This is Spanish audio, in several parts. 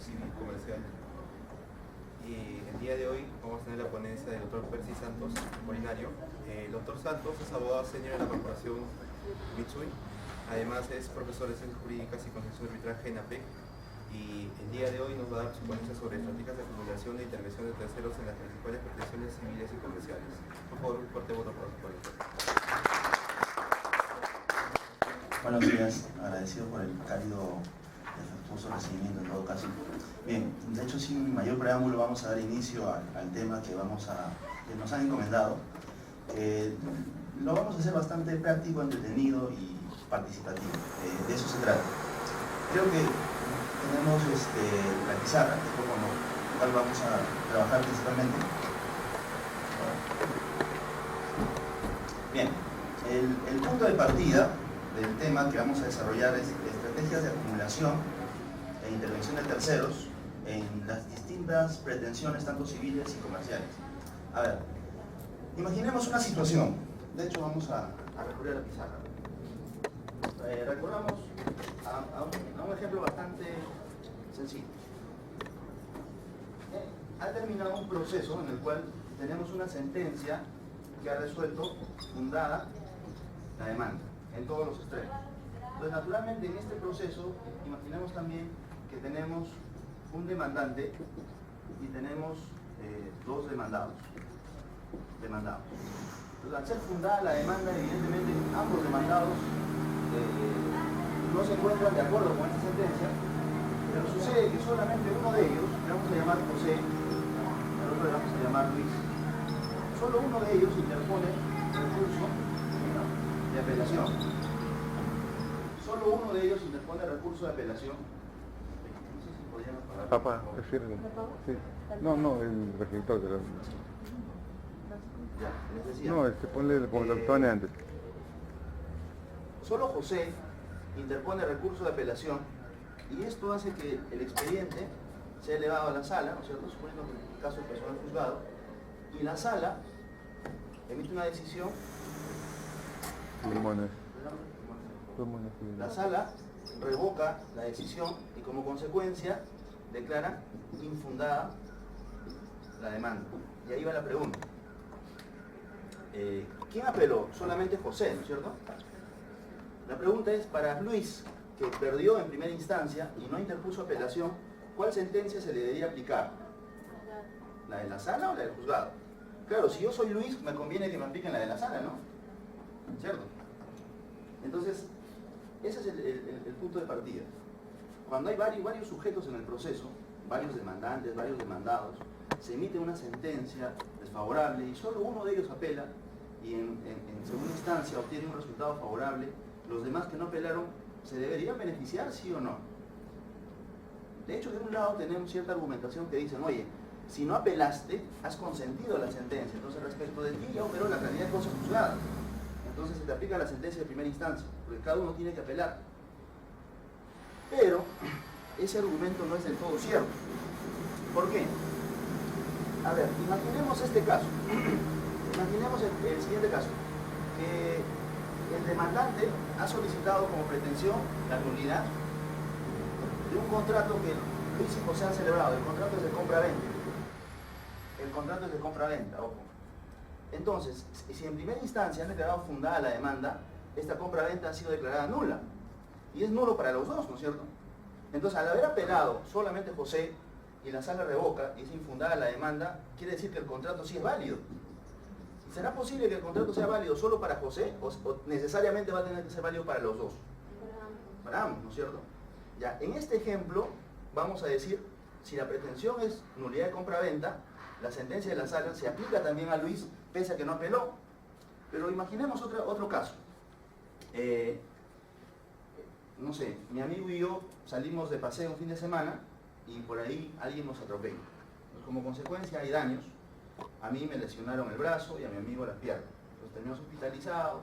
Civil Comercial. Y el día de hoy vamos a tener la ponencia del doctor Percy Santos, Polinario. El doctor Santos es abogado senior de la corporación Mitsui. Además es profesor de Ciencias Jurídicas y Concepción de Arbitraje en APEC. Y el día de hoy nos va a dar su ponencia sobre estrategias de acumulación e intervención de terceros en las principales pretensiones civiles y comerciales. Por favor, un fuerte voto por su ponencia. Buenos días, agradecido por el cálido y afectuoso recibimiento en todo caso. Bien, de hecho sin mayor preámbulo vamos a dar inicio al tema que nos han encomendado. Lo vamos a hacer bastante práctico, entretenido y participativo. De eso se trata. Creo que tenemos la pizarra, que es con lo cual vamos a trabajar principalmente. Bien, el punto de partida del tema que vamos a desarrollar es estrategias de acumulación e intervención de terceros en las distintas pretensiones, tanto civiles y comerciales. A ver, imaginemos una situación. De hecho, vamos a recurrir a la pizarra. Recurramos a un ejemplo bastante sencillo. Ha terminado un proceso en el cual tenemos una sentencia que ha resuelto, fundada, la demanda en todos los extremos. Entonces, naturalmente, en este proceso, imaginemos también que tenemos un demandante y tenemos dos demandados. Entonces, al ser fundada la demanda, evidentemente, ambos demandados no se encuentran de acuerdo con esta sentencia, pero sucede que solamente uno de ellos, le vamos a llamar José, al otro le vamos a llamar Luis, solo uno de ellos interpone recurso de apelación. Solo uno de ellos interpone recurso de apelación. No sé si podríamos parar. Papá, prefiero. Sí. No, el reflector. Ya, les decía. No, ponle como lo pone antes. Solo José interpone recurso de apelación y esto hace que el expediente sea elevado a la sala, ¿no es cierto? Suponiendo que el caso empezó en el juzgado, y la sala emite una decisión. La sala revoca la decisión y como consecuencia declara infundada la demanda. Y ahí va la pregunta. ¿Quién apeló? Solamente José, ¿no es cierto? La pregunta es, para Luis, que perdió en primera instancia y no interpuso apelación, ¿cuál sentencia se le debería aplicar? ¿La de la sala o la del juzgado? Claro, si yo soy Luis, me conviene que me apliquen la de la sala, ¿no? ¿Cierto? Entonces, ese es el punto de partida. Cuando hay varios sujetos en el proceso, varios demandantes, varios demandados, se emite una sentencia desfavorable y solo uno de ellos apela y en segunda instancia obtiene un resultado favorable, los demás que no apelaron, ¿se deberían beneficiar, sí o no? De hecho, de un lado tenemos cierta argumentación que dicen, oye, si no apelaste, has consentido la sentencia, entonces respecto de ti ya operó la calidad de cosa juzgada. Entonces se te aplica la sentencia de primera instancia, porque cada uno tiene que apelar. Pero ese argumento no es del todo cierto. ¿Por qué? A ver, imaginemos este caso. Imaginemos el siguiente caso. Que el demandante ha solicitado como pretensión la nulidad de un contrato que Luis y José han celebrado. El contrato es de compra-venta. El contrato es de compra-venta, ojo. Entonces, si en primera instancia han declarado fundada la demanda, esta compra-venta ha sido declarada nula. Y es nulo para los dos, ¿no es cierto? Entonces, al haber apelado solamente José y la sala revoca y es infundada la demanda, quiere decir que el contrato sí es válido. ¿Será posible que el contrato sea válido solo para José o necesariamente va a tener que ser válido para los dos? Para ambos, ¿no es cierto? Ya, en este ejemplo vamos a decir, si la pretensión es nulidad de compra-venta, la sentencia de la sala se aplica también a Luis, pese a que no apeló. Pero imaginemos otro caso. No sé, mi amigo y yo salimos de paseo un fin de semana y por ahí alguien nos atropella. Entonces, como consecuencia hay daños. A mí me lesionaron el brazo y a mi amigo la pierna. Entonces terminamos hospitalizados,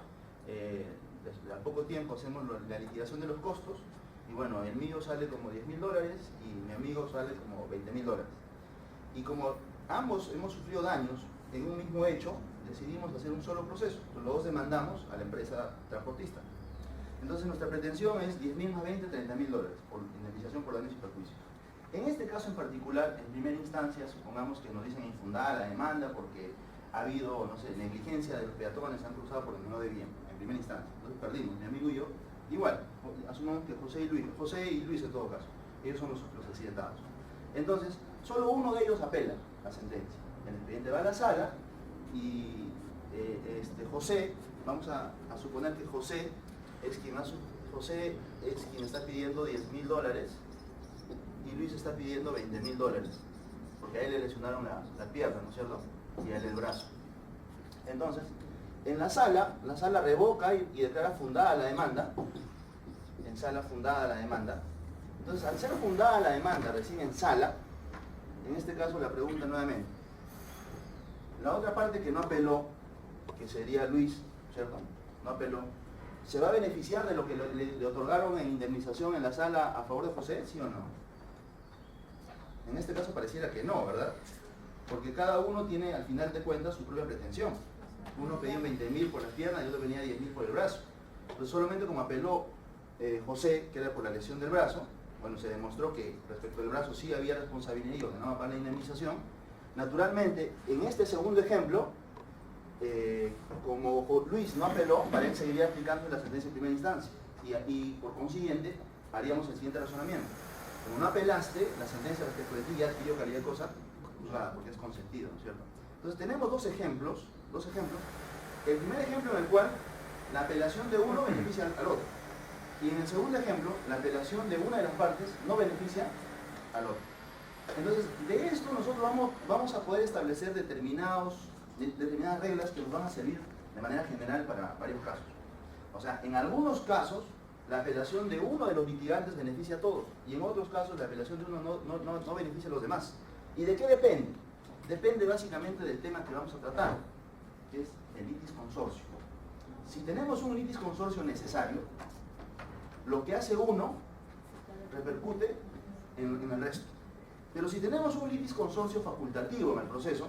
al poco tiempo hacemos la liquidación de los costos y bueno, el mío sale como $10.000 y mi amigo sale como $20.000. Y como ambos hemos sufrido daños en un mismo hecho, decidimos hacer un solo proceso. Entonces, los dos demandamos a la empresa transportista. Entonces nuestra pretensión es 10.000 más 20, $30.000 por indemnización por daños y perjuicios. En este caso caso en particular, en primera instancia, supongamos que nos dicen infundada la demanda porque ha habido, no sé, negligencia de los peatones, se han cruzado por donde no debían, en primera instancia. Entonces perdimos, mi amigo y yo, igual, asumamos que José y Luis en todo caso, ellos son los accidentados. Entonces, solo uno de ellos apela la sentencia. El expediente va a la sala y José, vamos a suponer que José es quien está pidiendo $10.000 y Luis está pidiendo $20.000, porque a él le lesionaron la pierna, ¿no es cierto? Y a él el brazo. Entonces, en la sala revoca y declara fundada la demanda. En sala fundada la demanda. Entonces, al ser fundada la demanda recién en sala, en este caso la pregunta nuevamente. La otra parte que no apeló, que sería Luis, ¿cierto? No apeló. ¿Se va a beneficiar de lo que le otorgaron en indemnización en la sala a favor de José, sí o no? En este caso pareciera que no, ¿verdad? Porque cada uno tiene al final de cuentas su propia pretensión. Uno pedía 20.000 por las piernas y otro pedía 10.000 por el brazo. Entonces solamente como apeló José, que era por la lesión del brazo, bueno, se demostró que respecto al brazo sí había responsabilidad y ordenaba para la indemnización. Naturalmente, en este segundo ejemplo, como Luis no apeló, para él seguiría aplicando la sentencia en primera instancia. Y por consiguiente, haríamos el siguiente razonamiento. Como no apelaste, la sentencia respecto de ti ya adquirió calidad de cosa juzgada, porque es consentido, ¿no es cierto? Entonces tenemos dos ejemplos. El primer ejemplo en el cual la apelación de uno beneficia al otro. Y en el segundo ejemplo, la apelación de una de las partes no beneficia al otro. Entonces, de esto nosotros vamos a poder establecer determinadas reglas que nos van a servir de manera general para varios casos. O sea, en algunos casos, la apelación de uno de los litigantes beneficia a todos, y en otros casos la apelación de uno no beneficia a los demás. ¿Y de qué depende? Depende básicamente del tema que vamos a tratar, que es el litis consorcio. Si tenemos un litis consorcio necesario, lo que hace uno repercute en el resto. Pero si tenemos un litis consorcio facultativo en el proceso,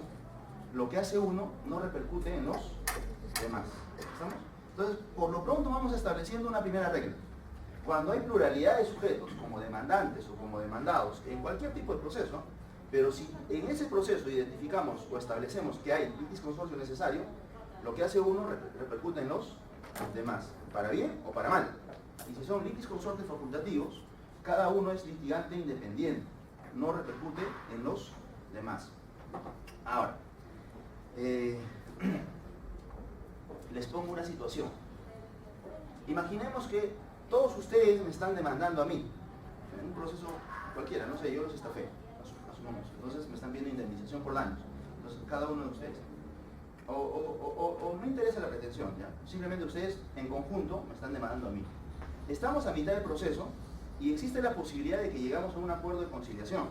lo que hace uno no repercute en los demás. ¿Estamos? Entonces, por lo pronto vamos estableciendo una primera regla. Cuando hay pluralidad de sujetos, como demandantes o como demandados, en cualquier tipo de proceso, pero si en ese proceso identificamos o establecemos que hay litis consorcio necesario, lo que hace uno repercute en los demás, para bien o para mal. Y si son litis consortes facultativos, cada uno es litigante independiente, no repercute en los demás. Ahora, les pongo una situación. Imaginemos que todos ustedes me están demandando a mí, en un proceso cualquiera, no sé, yo los estafé, asumamos. Entonces me están pidiendo indemnización por daños. Entonces cada uno de ustedes. O no interesa la pretensión, ¿ya? Simplemente ustedes en conjunto me están demandando a mí. Estamos a mitad del proceso y existe la posibilidad de que llegamos a un acuerdo de conciliación.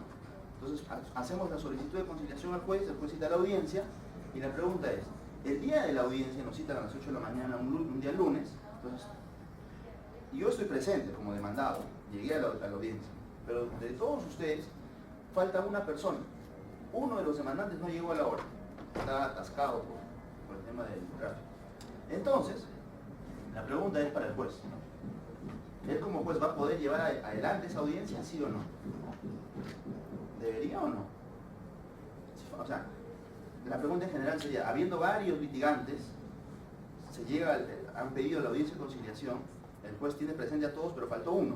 Entonces hacemos la solicitud de conciliación al juez, el juez cita a la audiencia y la pregunta es, el día de la audiencia nos citan a las 8 de la mañana, un día lunes, entonces yo estoy presente como demandado, llegué a la audiencia, pero de todos ustedes falta una persona. Uno de los demandantes no llegó a la hora, está atascado por el tema del tráfico. Entonces, la pregunta es para el juez. ¿Él como juez va a poder llevar adelante esa audiencia, sí o no? ¿Debería o no? O sea, la pregunta en general sería, habiendo varios litigantes, han pedido la audiencia de conciliación, el juez tiene presente a todos, pero faltó uno.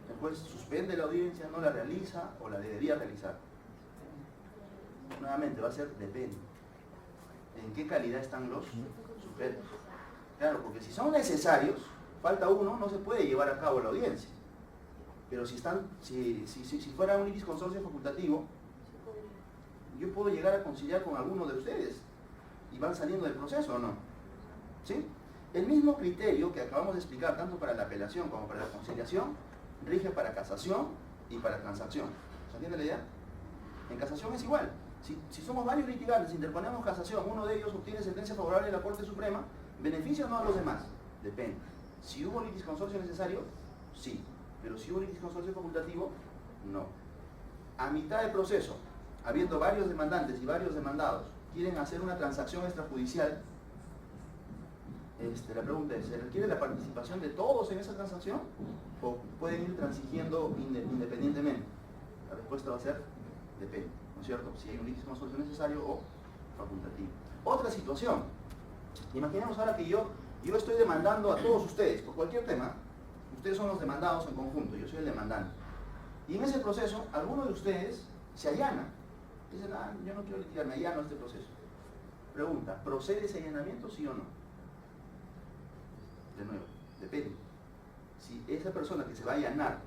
El juez suspende la audiencia, no la realiza o la debería realizar. Nuevamente va a ser depende. ¿En qué calidad están los sujetos? Claro, porque si son necesarios, falta uno, no se puede llevar a cabo la audiencia. Pero si fuera un litis consorcio facultativo, yo puedo llegar a conciliar con alguno de ustedes y van saliendo del proceso, ¿o no? ¿Sí? El mismo criterio que acabamos de explicar, tanto para la apelación como para la conciliación, rige para casación y para transacción. ¿Se entiende la idea? En casación es igual. Si somos varios litigantes, interponemos casación, uno de ellos obtiene sentencia favorable de la Corte Suprema, ¿beneficia o no a los demás? Depende. Si hubo litis consorcio necesario, sí. Pero si hubo litis consorcio facultativo, no. A mitad del proceso, habiendo varios demandantes y varios demandados, quieren hacer una transacción extrajudicial, la pregunta es, ¿se requiere la participación de todos en esa transacción? ¿O pueden ir transigiendo independientemente? La respuesta respuesta va a ser depende, ¿no es cierto? Si hay un litis consorcio necesario o facultativo. Otra situación, imaginemos ahora que yo estoy demandando a todos ustedes por cualquier tema. Ustedes son los demandados en conjunto, yo soy el demandante. Y en ese proceso, alguno de ustedes se allana. Dicen, yo no quiero litigar, me allano este proceso. Pregunta, ¿procede ese allanamiento, sí o no? De nuevo, depende. Si esa persona que se va a allanar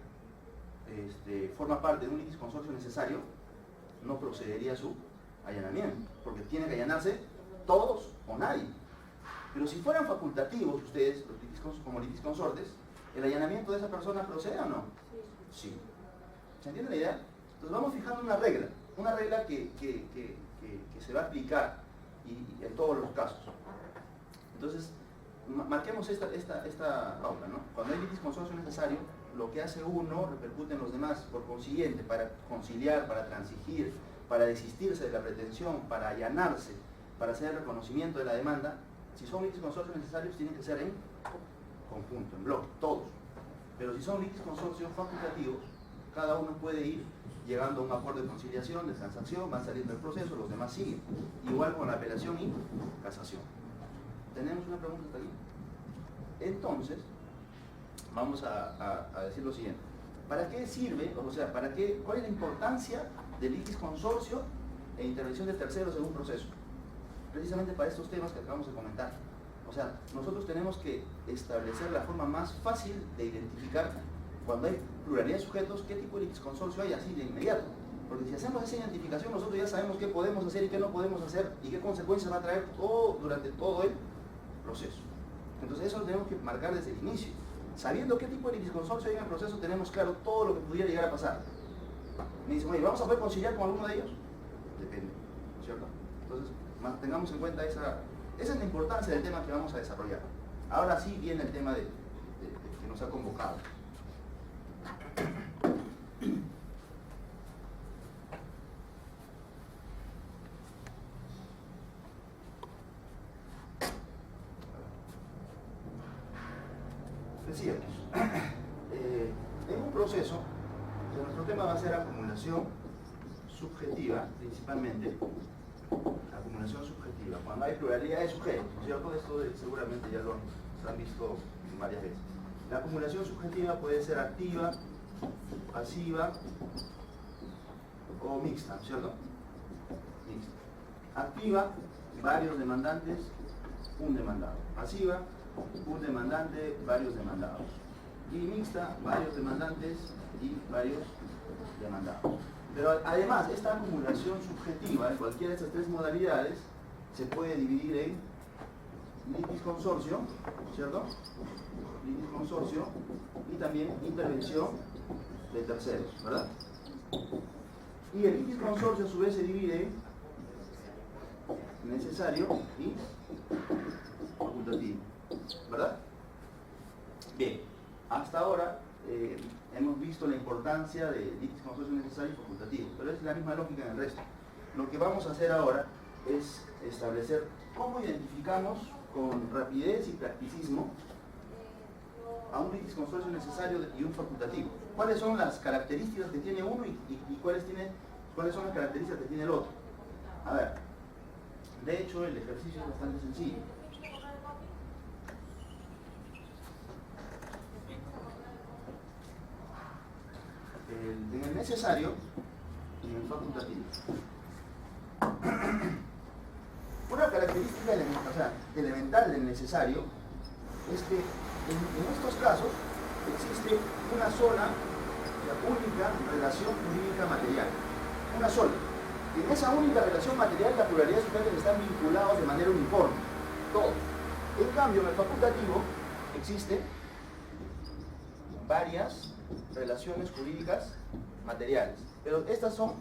forma parte de un litis consorcio necesario, no procedería su allanamiento, porque tiene que allanarse todos o nadie. Pero si fueran facultativos ustedes, los litis como litis consortes, ¿el allanamiento de esa persona procede o no? Sí. ¿Se entiende la idea? Entonces vamos fijando una regla que se va a aplicar y en todos los casos. Entonces, marquemos esta pauta, ¿no? Cuando hay litis consorcio necesario, lo que hace uno repercute en los demás. Por consiguiente, para conciliar, para transigir, para desistirse de la pretensión, para allanarse, para hacer el reconocimiento de la demanda, si son litis consorcios necesarios, tienen que ser en conjunto, en bloque, todos. Pero si son litis consorcios facultativos, cada uno puede ir llegando a un acuerdo de conciliación, de transacción, van saliendo del proceso, los demás siguen. Igual con la apelación y casación. ¿Tenemos una pregunta hasta aquí? Entonces, vamos a decir lo siguiente. ¿Para qué sirve, o sea, cuál es la importancia del litis consorcio e intervención de terceros en un proceso? Precisamente para estos temas que acabamos de comentar. O sea, nosotros tenemos que establecer la forma más fácil de identificar cuando hay pluralidad de sujetos, qué tipo de litis consorcio hay así de inmediato. Porque si hacemos esa identificación, nosotros ya sabemos qué podemos hacer y qué no podemos hacer y qué consecuencias va a traer durante todo el proceso. Entonces eso lo tenemos que marcar desde el inicio. Sabiendo qué tipo de litis consorcio hay en el proceso, tenemos claro todo lo que pudiera llegar a pasar. Me dicen, oye, ¿vamos a poder conciliar con alguno de ellos? Depende, ¿cierto? Entonces, tengamos en cuenta esa es la importancia del tema que vamos a desarrollar. Ahora sí viene el tema que nos ha convocado. Decíamos, en un proceso, nuestro tema va a ser acumulación subjetiva, principalmente. Acumulación subjetiva, cuando hay pluralidad de sujetos, ¿no es cierto? Esto seguramente ya lo han visto varias veces. La acumulación subjetiva puede ser activa, pasiva o mixta, ¿no es cierto? Mixta. Activa, varios demandantes, un demandado. Pasiva, un demandante, varios demandados. Y mixta, varios demandantes y varios demandados. Pero además, esta acumulación subjetiva en cualquiera de estas tres modalidades se puede dividir en litis consorcio, ¿cierto? Litis consorcio y también intervención de terceros, ¿verdad? Y el litis consorcio a su vez se divide en necesario y facultativo, ¿verdad? Bien, hasta ahora hemos visto la importancia de litis consorcio necesario y facultativo, pero es la misma lógica en el resto. Lo que vamos a hacer ahora es establecer cómo identificamos con rapidez y practicismo a un litis consorcio necesario y un facultativo. ¿Cuáles son las características que tiene uno y cuáles son las características que tiene el otro? A ver, de hecho el ejercicio es bastante sencillo. En el necesario y en el facultativo. Una característica elemental del necesario es que en estos casos existe una sola, la única relación jurídica material. Una sola. Y en esa única relación material la pluralidad de sujetos están vinculados de manera uniforme. Todos. En cambio, en el facultativo existen varias relaciones jurídicas materiales, pero estas son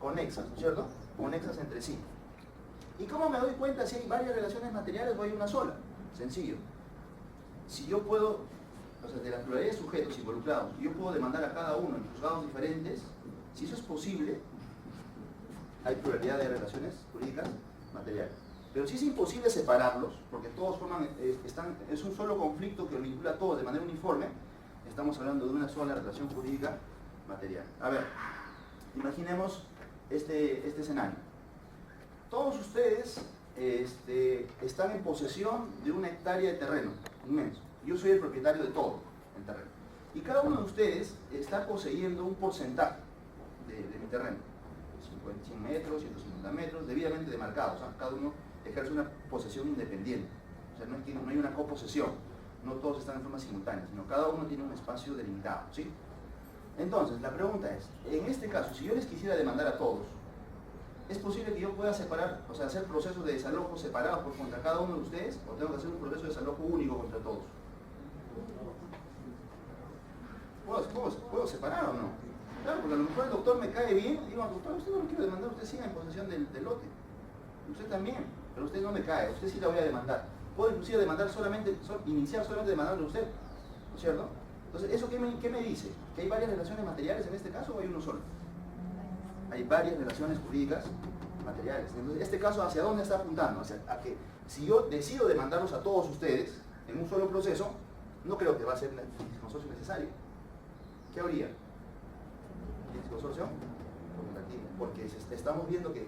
conexas, ¿no es cierto? Conexas entre sí. ¿Y cómo me doy cuenta si hay varias relaciones materiales o hay una sola? Sencillo. Si yo puedo, o sea, de la pluralidad de sujetos involucrados, yo puedo demandar a cada uno en juzgados diferentes, si eso es posible, hay pluralidad de relaciones jurídicas materiales. Pero si es imposible separarlos, porque todos es un solo conflicto que los vincula a todos de manera uniforme, estamos hablando de una sola relación jurídica material. A ver, Imaginemos este escenario. Todos ustedes están en posesión de una hectárea de terreno inmenso. Yo soy el propietario de todo el terreno. Y cada uno de ustedes está poseyendo un porcentaje de mi terreno. 100 metros, 150 metros, debidamente demarcados. Cada uno ejerce una posesión independiente. O sea, no hay una coposesión. No todos están en forma simultánea, sino cada uno tiene un espacio delimitado, ¿sí? Entonces, la pregunta es, en este caso, si yo les quisiera demandar a todos, ¿es posible que yo pueda separar, o sea, hacer procesos de desalojo separados contra cada uno de ustedes? ¿O tengo que hacer un proceso de desalojo único contra todos? ¿Puedo separar o no? Claro, porque a lo mejor el doctor me cae bien y digo, doctor, usted no lo quiero demandar, usted sigue en posesión del lote. Usted también, pero usted no me cae, usted sí la voy a demandar. Puedo inclusive demandar iniciar solamente demandando a usted, ¿no es cierto? Entonces, ¿eso qué me dice? ¿Que hay varias relaciones materiales en este caso o hay uno solo? Hay varias relaciones jurídicas materiales. Entonces, este caso, ¿hacia dónde está apuntando? A que si yo decido demandarlos a todos ustedes en un solo proceso, no creo que va a ser el consorcio necesario. ¿Qué habría? ¿Consorcio? Porque estamos viendo que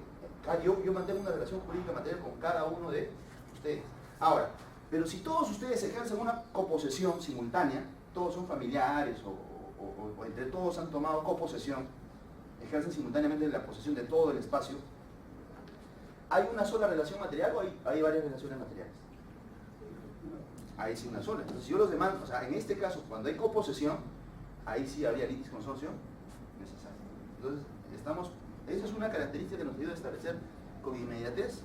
yo mantengo una relación jurídica material con cada uno de ustedes. Ahora, pero si todos ustedes ejercen una coposesión simultánea, todos son familiares o entre todos han tomado coposesión, ejercen simultáneamente la posesión de todo el espacio, ¿hay una sola relación material o hay varias relaciones materiales? Ahí sí una sola. Entonces, si yo los demando, o sea, en este caso, cuando hay coposesión, ahí sí habría litis consorcio necesario. Entonces, esa es una característica que nos ayuda a establecer con inmediatez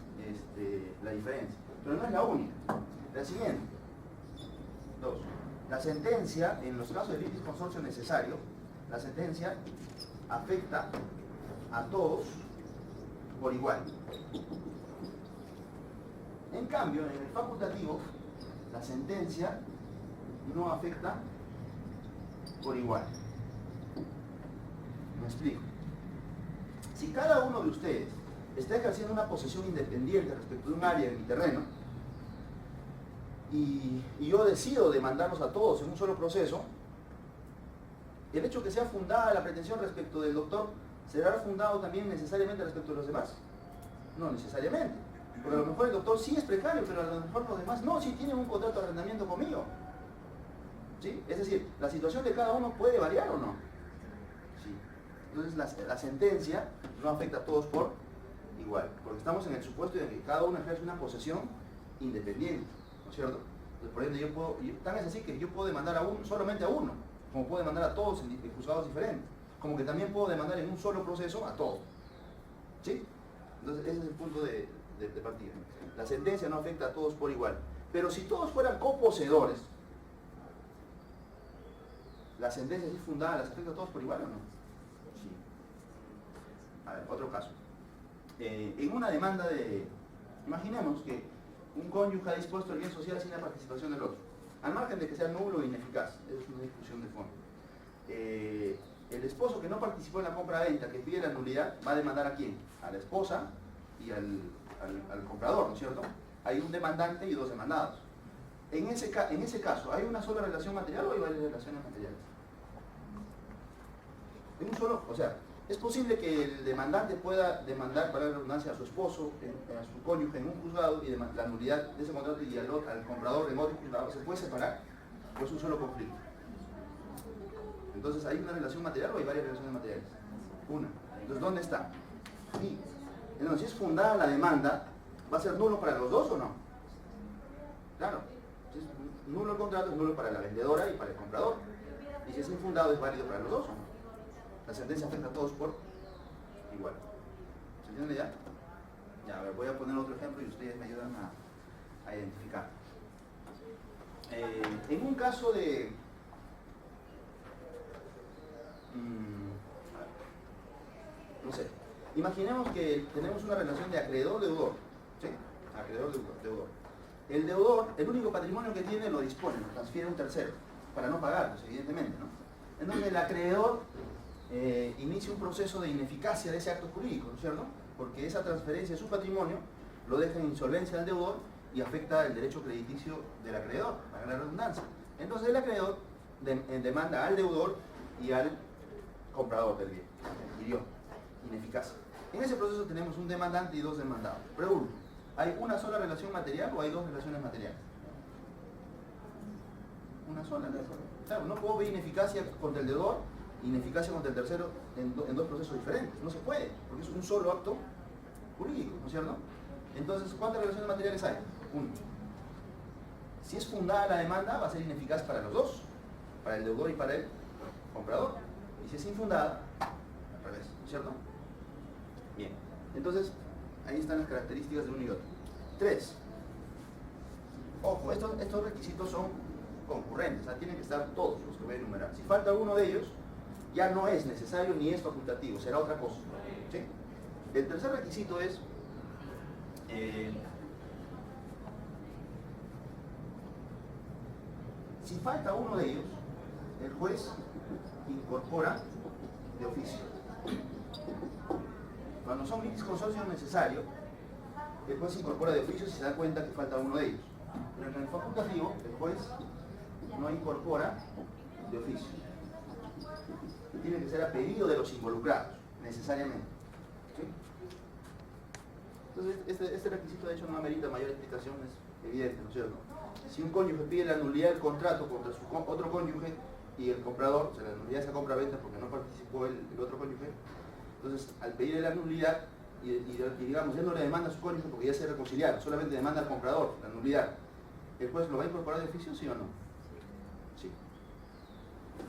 la diferencia. Pero no es la única. La siguiente. 2. La sentencia, en los casos de litis consorcio necesario, la sentencia afecta a todos por igual. En cambio, en el facultativo, la sentencia no afecta por igual. Me explico. Si cada uno de ustedes está ejerciendo una posesión independiente respecto de un área de mi terreno, y yo decido demandarlos a todos en un solo proceso, el hecho que sea fundada la pretensión respecto del doctor, ¿será fundado también necesariamente respecto de los demás? No necesariamente. Porque a lo mejor el doctor sí es precario, pero a lo mejor los demás no, sí tienen un contrato de arrendamiento conmigo. ¿Sí? Es decir, la situación de cada uno puede variar o no. Sí. Entonces la sentencia no afecta a todos por igual, porque estamos en el supuesto de que cada uno ejerce una posesión independiente, ¿no es cierto? Entonces, por ende, tan es así que yo puedo demandar solamente a uno, como puedo demandar a todos en juzgados diferentes, como que también puedo demandar en un solo proceso a todos. ¿Sí? Entonces, ese es el punto de partida. La sentencia no afecta a todos por igual. Pero si todos fueran coposeedores, ¿la sentencia sí fundada las afecta a todos por igual o no? Sí. A ver, otro caso. En una demanda imaginemos que un cónyuge ha dispuesto el bien social sin la participación del otro, al margen de que sea nulo e ineficaz. Es una discusión de fondo. El esposo que no participó en la compra-venta, que pide la nulidad, va a demandar ¿a quién? A la esposa y al comprador, ¿no es cierto? Hay un demandante y dos demandados. En ese caso, ¿hay una sola relación material o hay varias relaciones materiales? En un solo, o sea, es posible que el demandante pueda demandar, para la redundancia, a su esposo, a su cónyuge en un juzgado y la nulidad de ese contrato y al comprador en otro juzgado. ¿Se puede separar? ¿O es un solo conflicto? Entonces, ¿hay una relación material o hay varias relaciones materiales? Una. Entonces, ¿dónde está? Aquí. Entonces, si es fundada la demanda, ¿va a ser nulo para los dos o no? Claro. Si es nulo el contrato, es nulo para la vendedora y para el comprador. Y si es infundado, es válido para los dos o no. La sentencia afecta a todos por igual. ¿Se entiende ya? Ya, a ver, voy a poner otro ejemplo y ustedes me ayudan a identificar. En un caso de... no sé, imaginemos que tenemos una relación de acreedor-deudor, ¿sí? Acreedor-deudor. El deudor, el único patrimonio que tiene lo dispone, lo transfiere a un tercero, para no pagar, pues, evidentemente, ¿no? Entonces el acreedor inicia un proceso de ineficacia de ese acto jurídico, ¿no es cierto? Porque esa transferencia de su patrimonio lo deja en insolvencia al deudor y afecta el derecho crediticio del acreedor, para la redundancia. Entonces el acreedor demanda al deudor y al comprador del bien, adquirió. ineficacia. En ese proceso tenemos un demandante y dos demandados. Pregunto, ¿hay una sola relación material o hay dos relaciones materiales? Una sola. Claro, no puedo ver ineficacia contra el deudor e ineficacia contra el tercero en dos procesos diferentes. No se puede, porque es un solo acto jurídico, ¿no es cierto? Entonces, ¿cuántas relaciones materiales hay? Uno. Si es fundada la demanda, va a ser ineficaz para los dos, para el deudor y para el comprador. Y si es infundada, al revés, ¿no es cierto? Bien, entonces, ahí están las características de uno y otro. 3. Ojo, estos requisitos son concurrentes, o sea, tienen que estar todos los que voy a enumerar. Si falta uno de ellos, ya no es necesario ni es facultativo, será otra cosa. ¿Sí? El tercer requisito es si falta uno de ellos, el juez incorpora de oficio. Cuando son litis consorcios necesarios, el juez incorpora de oficio si se da cuenta que falta uno de ellos. Pero en el facultativo, el juez no incorpora de oficio. Tiene que ser a pedido de los involucrados, necesariamente. ¿Sí? Entonces, este requisito de hecho no amerita mayor explicación, es evidente, ¿no es cierto? Si un cónyuge pide la nulidad del contrato contra su otro cónyuge y el comprador, o sea, la nulidad de esa compra-venta porque no participó el otro cónyuge, entonces al pedirle la nulidad y digamos, él no le demanda a su cónyuge porque ya se reconciliaron, solamente demanda al comprador la nulidad, ¿el juez lo va a incorporar de oficio, sí o no? Sí.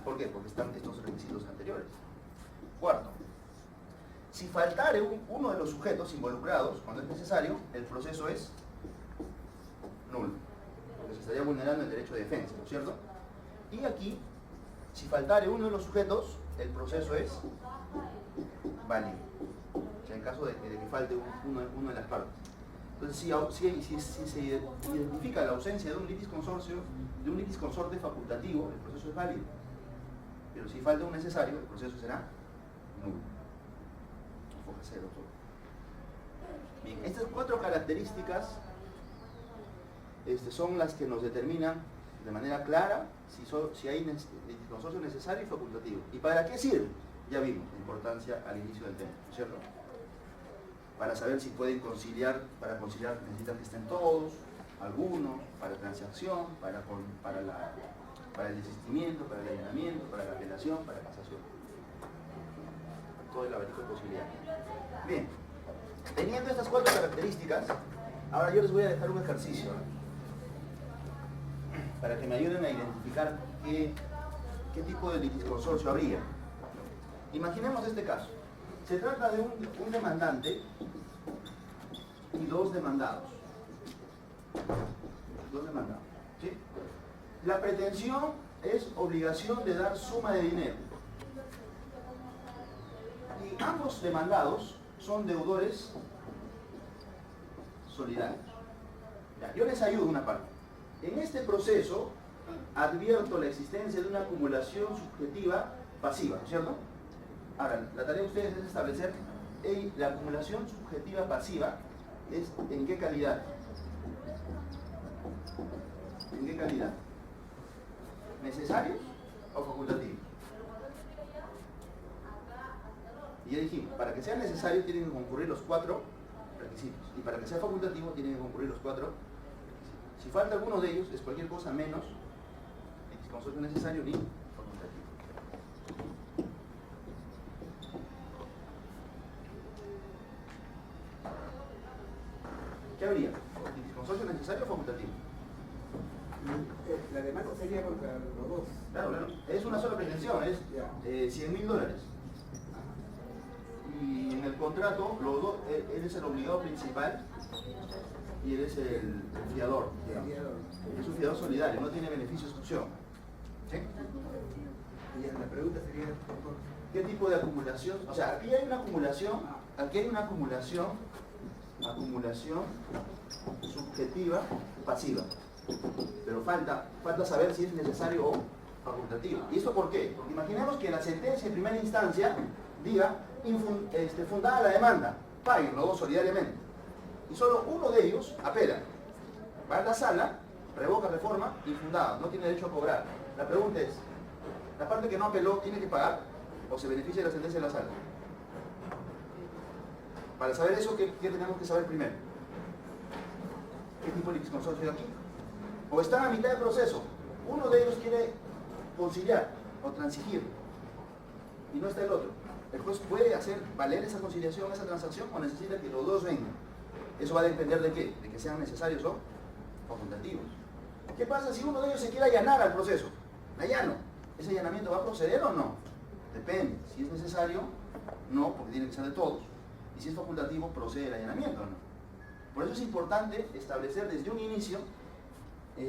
¿Por qué? Porque están estos requisitos anteriores. Cuarto, si faltare uno de los sujetos involucrados cuando es necesario, el proceso es nulo, porque se estaría vulnerando el derecho de defensa, ¿no es cierto? Y aquí, si faltare uno de los sujetos, el proceso es válido, o sea, en caso de que falte uno de las partes. Entonces, si se identifica la ausencia de un litis consorcio, de un litis consorte facultativo, el proceso es válido. Pero si falta un necesario, el proceso será nulo. Enfóquese, doctor. Bien, estas 4 características son las que nos determinan de manera clara si hay litis consorcio necesario y facultativo. ¿Y para qué sirve? Ya vimos la importancia al inicio del tema, ¿no es cierto? Para saber si pueden conciliar, para conciliar necesitan que estén todos, algunos, para transacción, para el desistimiento, para el allanamiento, para la apelación, para la casación. Todo el abanico de posibilidades. Bien, teniendo estas 4 características, ahora yo les voy a dejar un ejercicio para que me ayuden a identificar qué tipo de litis consorcio habría. Imaginemos este caso. Se trata de un demandante y dos demandados. ¿Sí? La pretensión es obligación de dar suma de dinero. Y ambos demandados son deudores solidarios. Ya, yo les ayudo una parte. En este proceso advierto la existencia de una acumulación subjetiva pasiva, ¿no es cierto? Ahora, la tarea de ustedes es establecer la acumulación subjetiva pasiva es ¿en qué calidad? ¿En qué calidad? ¿Necesarios o facultativos? Y ya dijimos, para que sea necesario tienen que concurrir los 4 requisitos. Y para que sea facultativo tienen que concurrir los 4 requisitos. Si falta alguno de ellos, es cualquier cosa menos litis consorcio necesario ni facultativo. ¿Qué habría? ¿Litis consorcio necesario o facultativo? La demanda sería contra los dos. Claro, claro. Es una sola pretensión, es $100.000. Y en el contrato, los dos, él es el obligado principal y él es el fiador, digamos. Es un fiador solidario, no tiene beneficio de exclusión. ¿Sí? Y la pregunta sería, ¿qué tipo de acumulación? O sea, aquí hay una acumulación subjetiva pasiva. Pero falta saber si es necesario o facultativo. ¿Y esto por qué? Porque imaginemos que la sentencia en primera instancia diga fundada la demanda, paguen los dos solidariamente. Y solo uno de ellos apela. Va a la sala, revoca reforma, infundada, no tiene derecho a cobrar. La pregunta es, ¿la parte que no apeló tiene que pagar o se beneficia de la sentencia de la sala? Para saber eso, ¿qué tenemos que saber primero? ¿Qué tipo de litisconsorcio hay aquí? O están a mitad del proceso. Uno de ellos quiere conciliar o transigir y no está el otro. El juez puede hacer valer esa conciliación, esa transacción, o necesita que los dos vengan. Eso va a depender de qué, de que sean necesarios o facultativos. ¿Qué pasa si uno de ellos se quiere allanar al proceso? Allano. ¿Ese allanamiento va a proceder o no? Depende. Si es necesario, no, porque tiene que ser de todos. Y si es facultativo, procede el allanamiento o no. Por eso es importante establecer desde un inicio,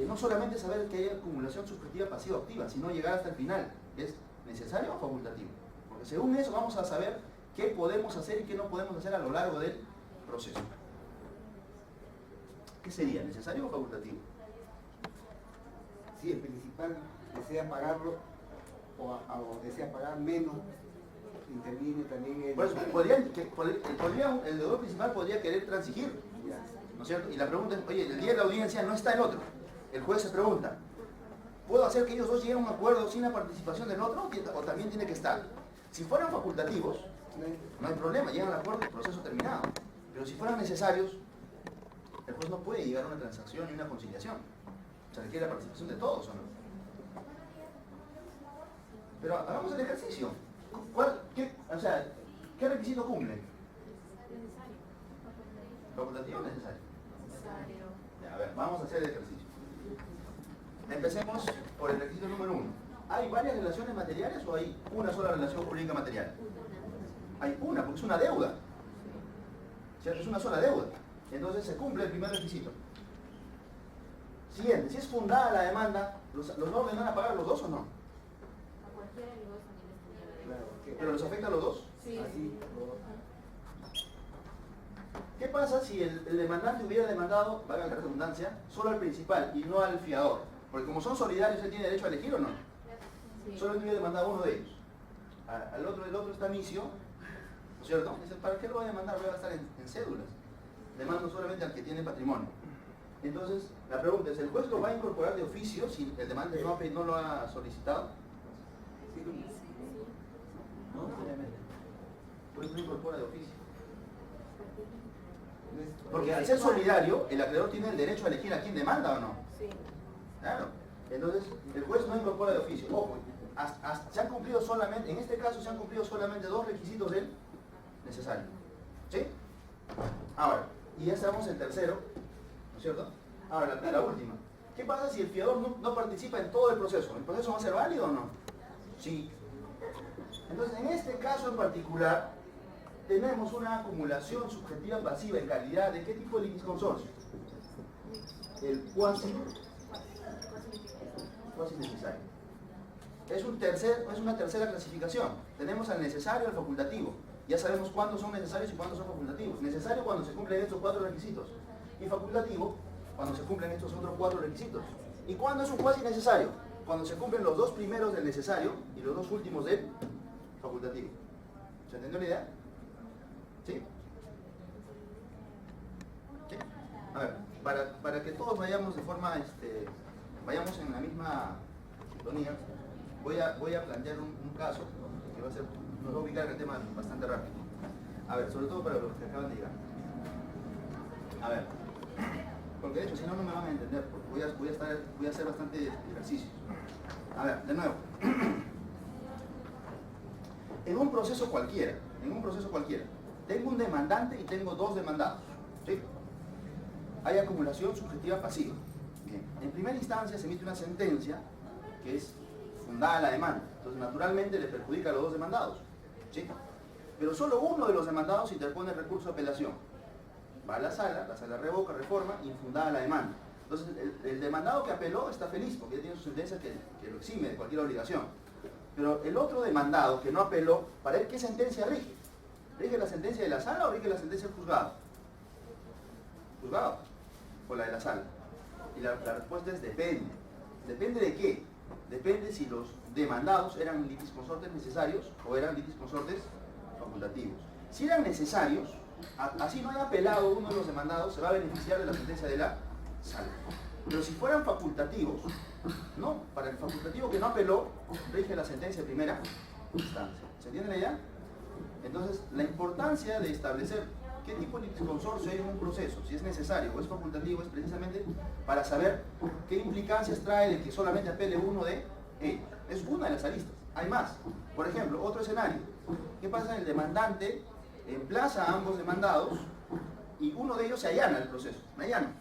no solamente saber que hay acumulación subjetiva pasiva-activa, sino llegar hasta el final. ¿Es necesario o facultativo? Porque según eso vamos a saber qué podemos hacer y qué no podemos hacer a lo largo del proceso. ¿Qué sería? ¿Necesario o facultativo? Si el principal desea pagarlo o desea pagar menos, interviene también el... Pues el deudor principal podría querer transigir, ¿no es cierto? Y la pregunta es, oye, el día de la audiencia no está el otro. El juez se pregunta, ¿puedo hacer que ellos dos lleguen a un acuerdo sin la participación del otro o también tiene que estar? Si fueran facultativos, no hay problema, llegan al acuerdo y el proceso terminado. Pero si fueran necesarios, el juez no puede llegar a una transacción y una conciliación. O sea, requiere la participación de todos, ¿o no? Pero hagamos el ejercicio. ¿Qué requisito cumple? ¿Facultativo o necesario? Ya, a ver, vamos a hacer el ejercicio. Empecemos por el requisito número 1. ¿Hay varias relaciones materiales o hay una sola relación jurídica material? Hay una, porque es una deuda. ¿Cierto? Es una sola deuda. Entonces se cumple el primer requisito. Siguiente, si es fundada la demanda, ¿los órdenes van a pagar los dos o no? A cualquiera de los dos también les tenía la deuda. Claro, ¿Pero los afecta a los dos? Sí. así, ¿Qué pasa si el demandante hubiera demandado, valga la redundancia, solo al principal y no al fiador? Porque como son solidarios, ¿él tiene derecho a elegir o no? Sí. Solo hubiera demandado a uno de ellos. El otro está misio, ¿no es cierto? Dice, ¿para qué lo voy a demandar? Voy a gastar en cédulas. Demando solamente al que tiene patrimonio. Entonces, la pregunta es, ¿el juez lo va a incorporar de oficio si el demandante no lo ha solicitado? No, obviamente. El juez no incorpora de oficio. Porque al ser solidario, el acreedor tiene el derecho a elegir a quién demanda o no. Sí. Claro. Entonces, el juez no incorpora de oficio. Ojo, se han cumplido solamente, en este caso se han cumplido solamente dos requisitos del necesario. ¿Sí? Ahora, y ya estamos en tercero, ¿no es cierto? Ahora, la última. ¿Qué pasa si el fiador no participa en todo el proceso? ¿El proceso va a ser válido o no? Sí. Entonces, en este caso en particular, tenemos una acumulación subjetiva pasiva en calidad de ¿qué tipo de litisconsorcio? El cuasi necesario. Es una tercera clasificación. Tenemos al necesario y al facultativo. Ya sabemos cuántos son necesarios y cuántos son facultativos. Necesario cuando se cumplen estos 4 requisitos. Y facultativo cuando se cumplen estos otros 4 requisitos. ¿Y cuándo es un cuasi necesario? Cuando se cumplen los 2 primeros del necesario y los 2 últimos del facultativo. ¿Se entendió la idea? ¿Sí? ¿Sí? A ver, para que todos vayamos de forma, vayamos en la misma sintonía, voy a plantear un caso que nos va a ubicar en el tema bastante rápido. A ver, sobre todo para los que acaban de llegar. A ver, porque de hecho si no, no me van a entender, porque voy a hacer bastante ejercicios. A ver, de nuevo. En un proceso cualquiera, tengo un demandante y tengo 2 demandados. ¿Sí? Hay acumulación subjetiva pasiva. Bien. En primera instancia se emite una sentencia que es fundada la demanda. Entonces naturalmente le perjudica a los 2 demandados. ¿Sí? Pero solo uno de los demandados interpone el recurso de apelación. Va a la sala revoca, reforma, infundada la demanda. Entonces el demandado que apeló está feliz porque ya tiene su sentencia que lo exime de cualquier obligación. Pero el otro demandado que no apeló, ¿para él qué sentencia rige? ¿Rige la sentencia de la sala o rige la sentencia del juzgado? ¿Juzgado? O la de la sala. Y la respuesta es depende. ¿Depende de qué? Depende si los demandados eran litisconsortes necesarios o eran litisconsortes facultativos. Si eran necesarios, así no haya apelado uno de los demandados, se va a beneficiar de la sentencia de la sala. Pero si fueran facultativos, no, para el facultativo que no apeló, rige la sentencia de primera instancia. ¿Se entiende la idea? Entonces, la importancia de establecer qué tipo de litisconsorcio hay en un proceso, si es necesario o es facultativo, es precisamente para saber qué implicancias trae de que solamente apele uno de ellos. Es una de las aristas, hay más. Por ejemplo, otro escenario, ¿qué pasa en el demandante emplaza a ambos demandados y uno de ellos se allana el proceso, allana?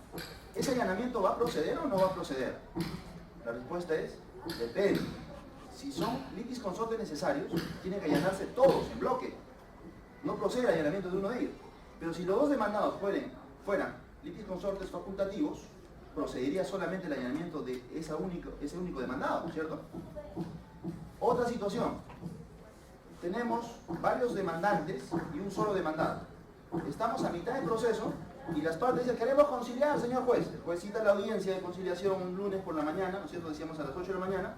¿Ese allanamiento va a proceder o no va a proceder? La respuesta es, depende. Si son litisconsortes necesarios, tienen que allanarse todos en bloque. No procede el allanamiento de uno de ellos. Pero si los dos demandados fueran litisconsortes facultativos, procedería solamente el allanamiento de ese único demandado, ¿cierto? Otra situación. Tenemos varios demandantes y un solo demandado. Estamos a mitad del proceso y las partes dicen, queremos conciliar, señor juez. El juez cita la audiencia de conciliación un lunes por la mañana, ¿no es cierto? Decíamos a las 8 de la mañana.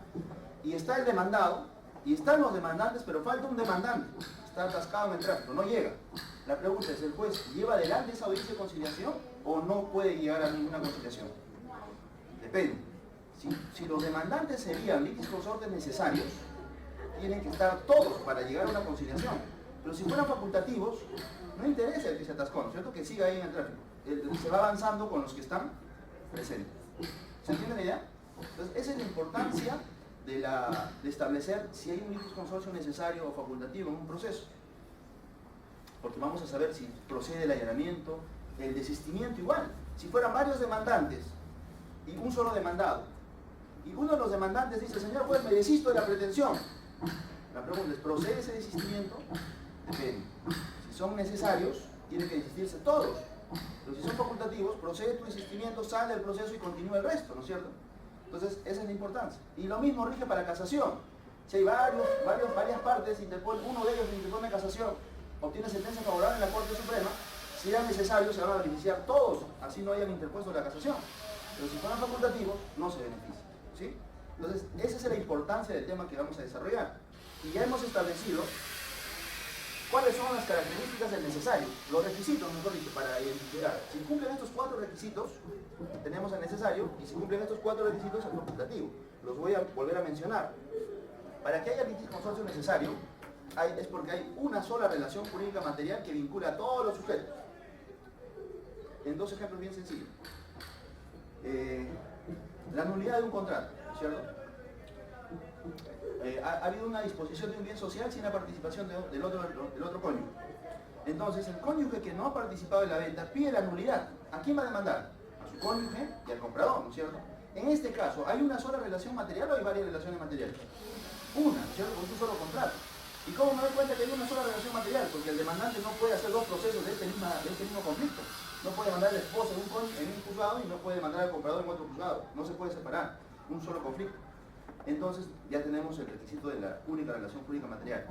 Y está el demandado, y están los demandantes, pero falta un demandante. Está atascado en el tráfico, no llega. La pregunta es, ¿el juez lleva adelante esa audiencia de conciliación o no puede llegar a ninguna conciliación? Depende. Si los demandantes serían litisconsortes necesarios, tienen que estar todos para llegar a una conciliación. Pero si fueran facultativos, no interesa el que se atascó, ¿no es cierto? Que siga ahí en el tráfico. Se va avanzando con los que están presentes. ¿Se entiende la idea? Entonces, esa es la importancia de establecer si hay un litisconsorcio necesario o facultativo en un proceso. Porque vamos a saber si procede el allanamiento, el desistimiento igual. Si fueran varios demandantes y un solo demandado, y uno de los demandantes dice, señor juez, me desisto de la pretensión. La pregunta es, ¿procede ese desistimiento? Depende. Si son necesarios, tienen que desistirse todos. Pero si son facultativos, procede tu desistimiento, sale del proceso y continúa el resto, ¿no es cierto? Entonces, esa es la importancia. Y lo mismo rige para casación. Si hay varias partes, uno de ellos interpone casación, obtiene sentencia favorable en la Corte Suprema, si era necesario, se van a beneficiar todos, así no hayan interpuesto la casación. Pero si fueran facultativos, no se benefician. ¿Sí? Entonces, esa es la importancia del tema que vamos a desarrollar. Y ya hemos establecido cuáles son las características del necesario, los requisitos, mejor dicho, para identificar. Si cumplen estos 4 requisitos, tenemos el necesario, y si cumplen estos 4 requisitos, el facultativo. Los voy a volver a mencionar. Para que haya litisconsorcio necesario, es porque hay una sola relación jurídica material que vincula a todos los sujetos. En 2 ejemplos bien sencillos. La nulidad de un contrato, ¿cierto? Ha habido una disposición de un bien social sin la participación del otro cónyuge. Entonces, el cónyuge que no ha participado en la venta pide la nulidad. ¿A quién va a demandar? A su cónyuge y al comprador, ¿no es cierto? En este caso, ¿hay una sola relación material o hay varias relaciones materiales? Una, ¿cierto? Con un solo contrato. ¿Y cómo me doy cuenta que hay una sola relación material? Porque el demandante no puede hacer 2 procesos de este mismo conflicto. No puede mandar al esposo en un juzgado y no puede mandar al comprador en otro juzgado. No se puede separar un solo conflicto. Entonces ya tenemos el requisito de la única relación jurídica material.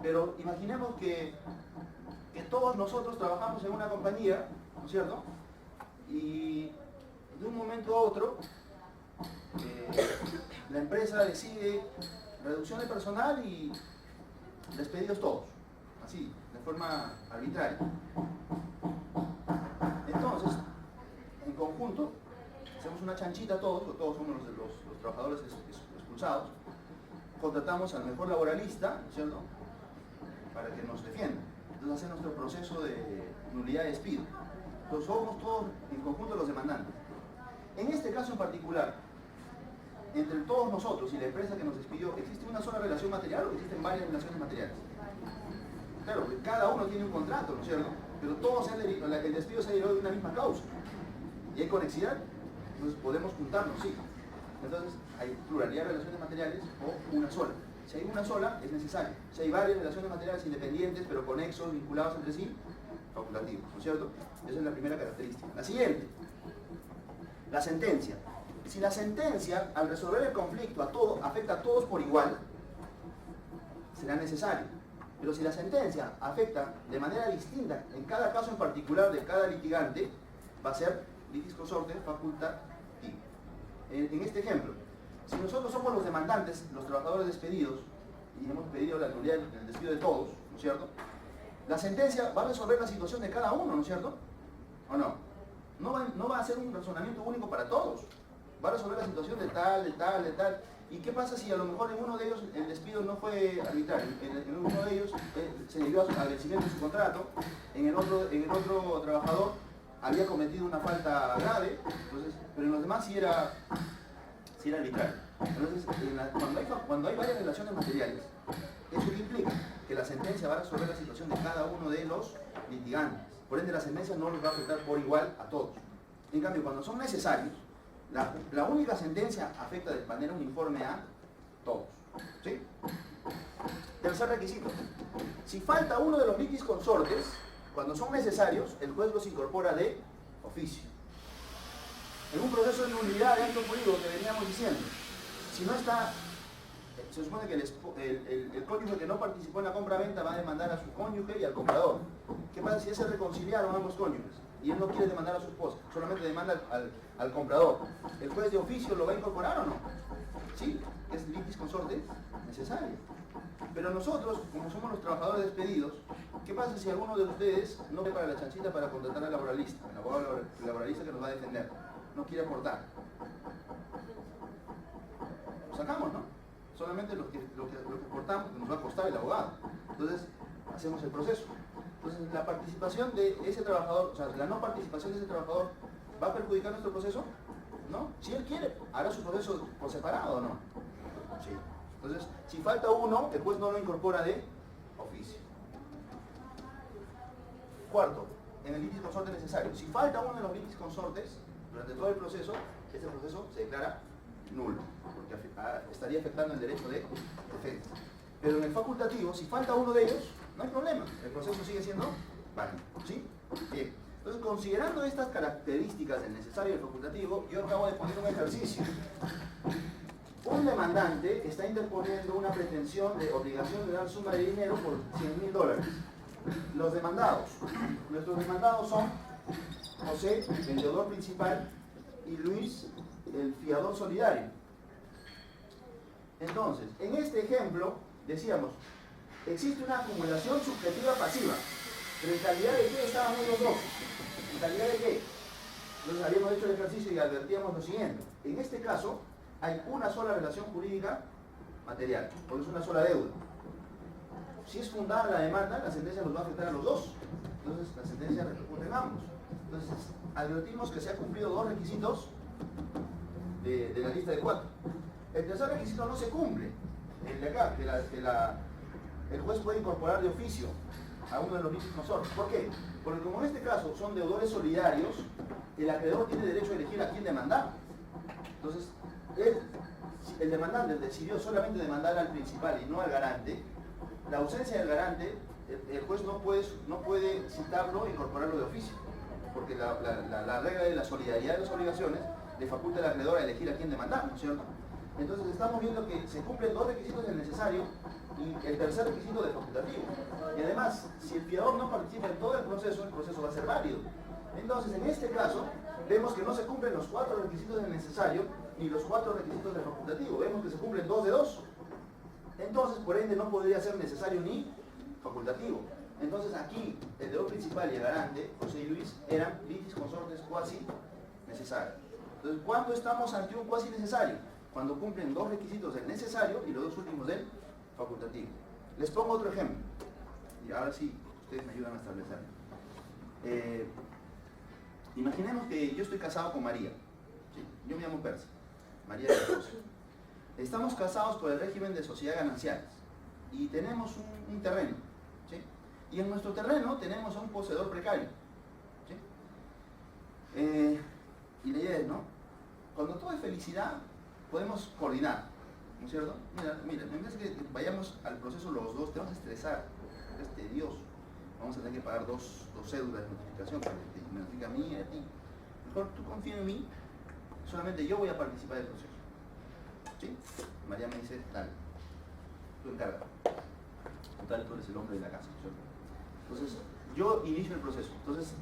Pero imaginemos que todos nosotros trabajamos en una compañía, ¿no es cierto? Y de un momento a otro la empresa decide reducción de personal y despedidos todos, así, de forma arbitraria. Entonces, en conjunto, hacemos una chanchita todos somos los trabajadores expulsados, contratamos al mejor laboralista, ¿no es cierto?, para que nos defienda. Entonces hace nuestro proceso de nulidad de despido. Entonces somos todos en conjunto los demandantes. En este caso en particular, entre todos nosotros y la empresa que nos despidió, ¿existe una sola relación material o existen varias relaciones materiales? Claro, porque cada uno tiene un contrato, ¿no es cierto? Pero todos el despido se ha derivado de una misma causa. ¿Y hay conexidad? Entonces podemos juntarnos, sí. Entonces hay pluralidad de relaciones materiales o una sola. Si hay una sola, es necesario. Si hay varias relaciones materiales independientes, pero conexos, vinculados entre sí, facultativos, ¿no es cierto? Esa es la primera característica. La siguiente, la sentencia. Si la sentencia, al resolver el conflicto afecta a todos por igual, será necesario. Pero si la sentencia afecta de manera distinta en cada caso en particular de cada litigante, va a ser litisconsorte facultativo. En este ejemplo, si nosotros somos los demandantes, los trabajadores despedidos, y hemos pedido la nulidad del despido de todos, ¿no es cierto?, la sentencia va a resolver la situación de cada uno, ¿no es cierto? ¿O no? No va a ser un razonamiento único para todos. Va a resolver la situación de tal, ¿Y qué pasa si a lo mejor en uno de ellos el despido no fue arbitrario? En uno de ellos se debió al vencimiento de su contrato, en el otro trabajador había cometido una falta grave, entonces, pero en los demás sí era arbitrario. Entonces, cuando hay varias relaciones materiales, eso implica que la sentencia va a resolver la situación de cada uno de los litigantes. Por ende, la sentencia no los va a afectar por igual a todos. En cambio, cuando son necesarios, la única sentencia afecta de manera uniforme a todos. ¿Sí? Tercer requisito. Si falta uno de los litis consortes, cuando son necesarios, el juez los incorpora de oficio. En un proceso de nulidad de acto jurídico que veníamos diciendo, si no está, se supone que el cónyuge que no participó en la compra-venta va a demandar a su cónyuge y al comprador. ¿Qué pasa si ya se reconciliaron ambos cónyuges y él no quiere demandar a su esposa, solamente demanda al comprador? ¿El juez de oficio lo va a incorporar o no? Sí, es litis consorte necesario. Pero nosotros, como somos los trabajadores despedidos, ¿qué pasa si alguno de ustedes no prepara la chancita para contratar al laboralista, el abogado laboralista que nos va a defender? No quiere aportar. Lo sacamos, ¿no? Solamente lo que aportamos, que nos va a costar el abogado. Entonces, hacemos el proceso. Entonces, la participación de ese trabajador, o sea, la no participación de ese trabajador, ¿va a perjudicar nuestro proceso? ¿No? Si él quiere, hará su proceso por separado o no. Sí. Entonces, si falta uno, el juez no lo incorpora de oficio. Cuarto, en el litis consorte necesario. Si falta uno de los litis consortes, durante todo el proceso, este proceso se declara nulo, porque estaría afectando el derecho de defensa. Pero en el facultativo, si falta uno de ellos, no hay problema, el proceso sigue siendo válido. ¿Sí? Bien. Entonces, considerando estas características del necesario y del facultativo, yo acabo de poner un ejercicio. Un demandante está interponiendo una pretensión de obligación de dar suma de dinero por $100.000. Los demandados. Nuestros demandados son José, el deudor principal, y Luis, el fiador solidario. Entonces, en este ejemplo, decíamos, existe una acumulación subjetiva pasiva. ¿Pero en calidad de qué estaban ellos dos? ¿En calidad de qué? Entonces habíamos hecho el ejercicio y advertíamos lo siguiente. En este caso, hay una sola relación jurídica material, porque es una sola deuda. Si es fundada la demanda, la sentencia nos va a afectar a los dos. Entonces, la sentencia repercute en ambos. Entonces, advertimos que se han cumplido dos requisitos de la lista de 4. El tercer requisito no se cumple. El de acá, el juez puede incorporar de oficio a uno de los litis consortes. ¿Por qué? Porque como en este caso son deudores solidarios, el acreedor tiene derecho a elegir a quién demandar. Entonces, el demandante decidió solamente demandar al principal y no al garante. La ausencia del garante, el juez no puede citarlo e incorporarlo de oficio, porque la regla de la solidaridad de las obligaciones le faculta al acreedor a elegir a quién demandar, ¿no es cierto? Entonces estamos viendo que se cumplen dos requisitos del necesario y el tercer requisito del facultativo. Y además, si el fiador no participa en todo el proceso va a ser válido. Entonces, en este caso, vemos que no se cumplen los 4 requisitos del necesario ni los 4 requisitos del facultativo. Vemos que se cumplen 2 de 2. Entonces, por ende, no podría ser necesario ni facultativo. Entonces, aquí, el deudor principal y el garante, José y Luis, eran litis consortes cuasi necesarios. Entonces, ¿cuándo estamos ante un cuasi necesario? Cuando cumplen 2 requisitos del necesario y los 2 últimos del facultativo. Les pongo otro ejemplo. Y ahora sí, ustedes me ayudan a establecerlo. Imaginemos que yo estoy casado con María. ¿Sí? Yo me llamo Persa. María de la esposa. Estamos casados por el régimen de sociedad gananciales. Y tenemos un terreno. ¿Sí? Y en nuestro terreno tenemos a un poseedor precario. ¿Sí? Y la idea es, ¿no? Cuando todo es felicidad, podemos coordinar, ¿no es cierto? Mira, en vez de que vayamos al proceso los dos, te vas a estresar, es tedioso. Vamos a tener que pagar dos cédulas de notificación para que te notifique a mí y a ti. Mejor tú confía en mí, solamente yo voy a participar del proceso. ¿Sí? María me dice, dale, tú encárgate. Total, tú eres el hombre de la casa, ¿no es cierto? Entonces, yo inicio el proceso. Entonces,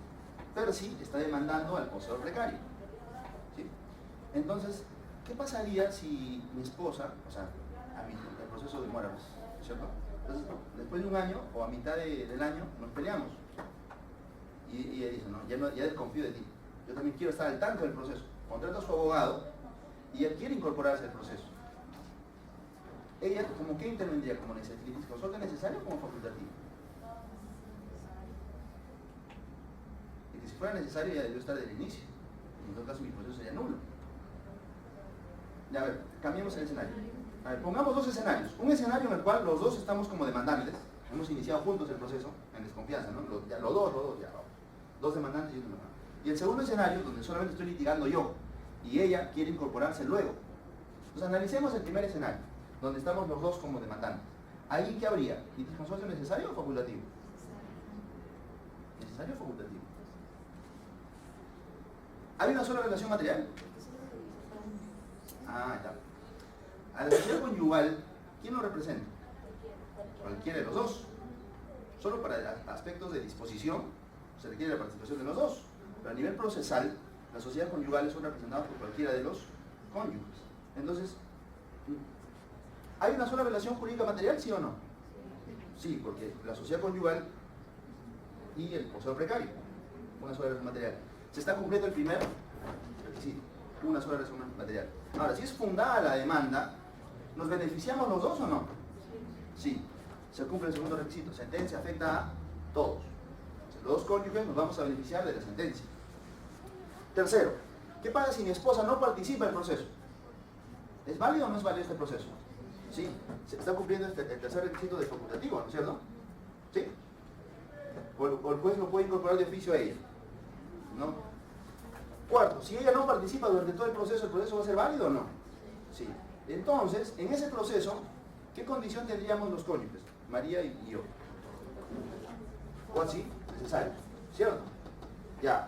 Percy está demandando al poseedor precario. ¿Sí? Entonces, ¿qué pasaría si mi esposa, o sea, el proceso demora, ¿cierto? Entonces, después de un año o a mitad del año nos peleamos. Y ella dice, no, ya desconfío de ti. Yo también quiero estar al tanto del proceso. Contrata a su abogado y él quiere incorporarse al proceso. ella como que intervendría como litisconsorte necesario o como facultativo. Y que si fuera necesario ya debió estar desde el inicio. En todo caso mi proceso sería nulo. Ya, a ver, cambiemos el escenario. A ver, pongamos dos escenarios. Un escenario en el cual los dos estamos como demandantes. Hemos iniciado juntos el proceso en desconfianza, ¿no? Los dos, ya, dos demandantes y un demandante. Y el segundo escenario, donde solamente estoy litigando yo y ella quiere incorporarse luego. Entonces analicemos el primer escenario, donde estamos los dos como demandantes. ¿Ahí qué habría? ¿Litisconsorcio necesario o facultativo? ¿Necesario o facultativo? ¿Hay una sola relación material? Ah, ya. A la sociedad conyugal, ¿quién lo representa? Cualquiera de los dos. Solo para aspectos de disposición se requiere la participación de los dos. Pero a nivel procesal, las sociedades conyugales son representadas por cualquiera de los cónyuges. Entonces, ¿hay una sola relación jurídica material, sí o no? Sí, porque la sociedad conyugal y el poseo precario, una sola relación material. Se está cumpliendo el primer requisito, una sola relación material. Ahora, si es fundada la demanda, ¿nos beneficiamos los dos o no? Sí, se cumple el segundo requisito. Sentencia afecta a todos. Los dos cónyuges nos vamos a beneficiar de la sentencia. Tercero, ¿qué pasa si mi esposa no participa del proceso? ¿Es válido o no es válido este proceso? Sí, se está cumpliendo el tercer requisito de facultativo, ¿no es cierto? ¿Sí? O el juez lo puede incorporar de oficio a ella. ¿No? Cuarto, si ella no participa durante todo el proceso va a ser válido o no? Sí. Entonces, en ese proceso, ¿qué condición tendríamos los cónyuges? María y yo. ¿O así? Necesario. ¿Cierto? Ya.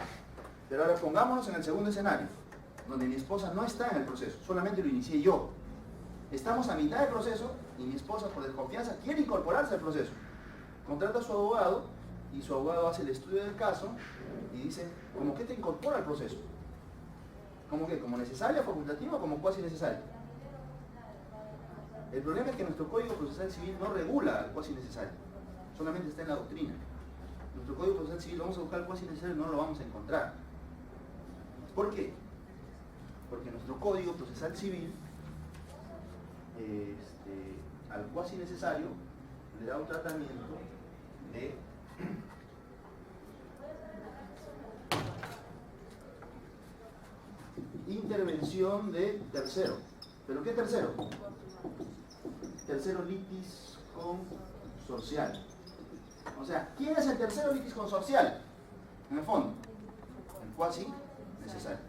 Pero ahora pongámonos en el segundo escenario, donde mi esposa no está en el proceso, solamente lo inicié yo. Estamos a mitad del proceso y mi esposa, por desconfianza, quiere incorporarse al proceso. Contrata a su abogado y su abogado hace el estudio del caso y dice, ¿cómo que te incorpora al proceso? ¿Cómo que? ¿Como necesaria, facultativa o como cuasi necesaria? El problema es que nuestro Código Procesal Civil no regula al cuasi necesario, solamente está en la doctrina. Nuestro Código Procesal Civil, vamos a buscar el cuasi necesario y no lo vamos a encontrar. ¿Por qué? Porque nuestro Código Procesal Civil al cuasi necesario le da un tratamiento de intervención de tercero. ¿Pero qué tercero? Tercero litis consorcial. O sea, ¿quién es el tercero litis consorcial? En el fondo, el cuasi necesario.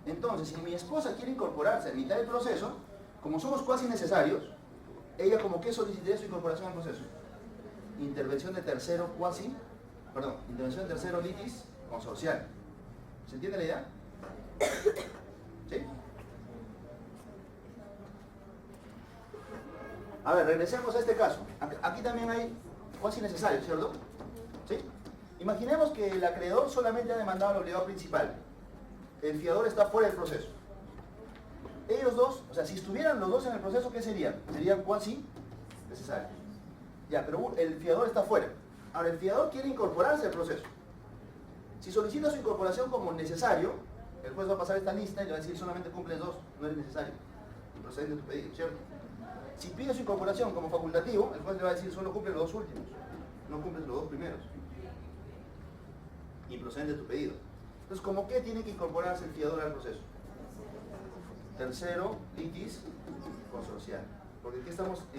Entonces, si mi esposa quiere incorporarse a mitad del proceso, como somos cuasi necesarios, ella como que solicitaría su incorporación al proceso. Intervención de tercero intervención de tercero litis consorcial. ¿Se entiende la idea? ¿Sí? A ver, regresemos a este caso. Aquí también hay cuasi necesario, ¿cierto? ¿Sí? Imaginemos que el acreedor solamente ha demandado al obligado principal. El fiador está fuera del proceso. Ellos dos, o sea, si estuvieran los dos en el proceso, ¿qué serían? Serían cuasi necesarios. Ya, pero el fiador está fuera. Ahora, el fiador quiere incorporarse al proceso. Si solicita su incorporación como necesario, el juez va a pasar esta lista y le va a decir solamente cumples dos, no eres necesario. Y procede de tu pedido, ¿cierto? Si pide su incorporación como facultativo, el juez le va a decir solo cumple los dos últimos, no cumples los dos primeros. Y procede de tu pedido. Entonces, ¿cómo qué tiene que incorporarse el fiador al proceso? Tercero, litis consorcial. Porque ¿en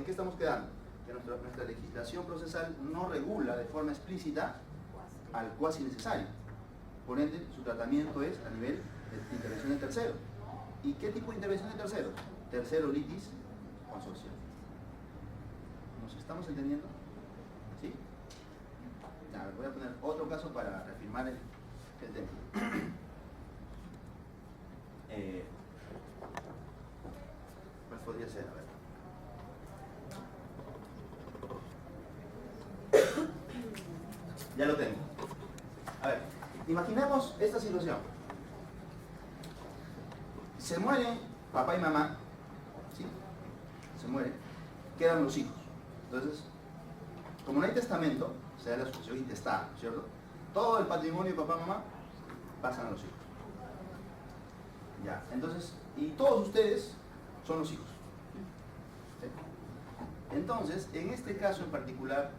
qué estamos quedando? Que nuestra legislación procesal no regula de forma explícita al cuasi necesario. Por ende, su tratamiento es a nivel de intervención de tercero. ¿Y qué tipo de intervención de tercero? Tercero, litis consorcial. ¿Nos estamos entendiendo? ¿Sí? A ver, voy a poner otro caso para reafirmar el tema. ¿Cuál podría ser? A ver. Ya lo tengo. A ver, imaginemos esta situación. Se mueren papá y mamá, ¿sí? Se mueren, quedan los hijos. Entonces, como no hay testamento, se da la sucesión intestada, ¿cierto? Todo el patrimonio de papá y mamá pasan a los hijos. Ya, entonces, y todos ustedes son los hijos. ¿Sí? Entonces, en este caso en particular,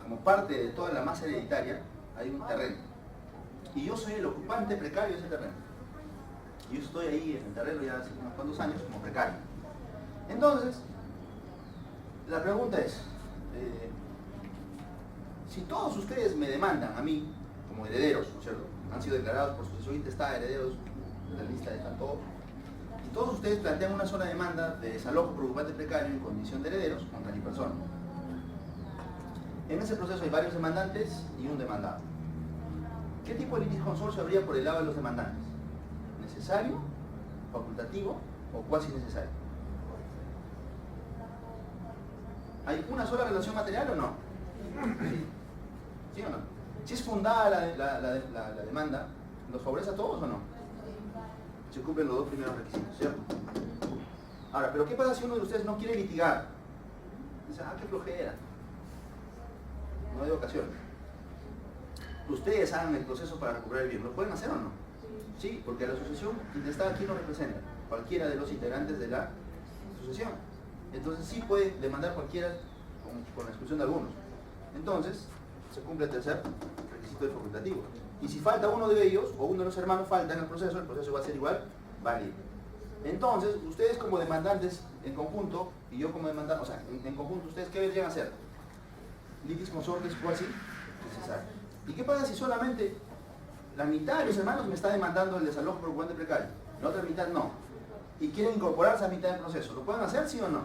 como parte de toda la masa hereditaria, hay un terreno. Y yo soy el ocupante precario de ese terreno. Y yo estoy ahí en el terreno ya hace unos cuantos años como precario. Entonces, la pregunta es, si todos ustedes me demandan a mí, como herederos, ¿no es cierto? Han sido declarados por sucesión intestada herederos, en la lista están todos, y todos ustedes plantean una sola demanda de desalojo por ocupante precario en condición de herederos contra mi persona. En ese proceso hay varios demandantes y un demandado. ¿Qué tipo de litisconsorcio habría por el lado de los demandantes? ¿Necesario, facultativo o cuasi necesario? ¿Hay una sola relación material o no? ¿Sí? ¿Sí o no? Si es fundada la demanda, ¿los favorece a todos o no? Se cumplen los dos primeros requisitos, ¿cierto? Ahora, ¿pero qué pasa si uno de ustedes no quiere litigar? Dice, qué flojera. No hay ocasión. Ustedes hagan el proceso para recuperar el bien. ¿Lo pueden hacer o no? Sí, porque la asociación intestada aquí no representa cualquiera de los integrantes de la asociación. Entonces sí puede demandar cualquiera con la exclusión de algunos. Entonces, se cumple el tercer requisito del facultativo. Y si falta uno de ellos, o uno de los hermanos falta en el proceso va a ser igual válido. Entonces, ustedes como demandantes en conjunto, y yo como demandante, o sea, en conjunto, ¿ustedes qué deberían hacer? Litis consortes cuasi necesario. ¿Y qué pasa si solamente la mitad de los hermanos me está demandando el desalojo por ocupante precario? La otra mitad no. Y quieren incorporarse a mitad del proceso. ¿Lo pueden hacer, sí o no?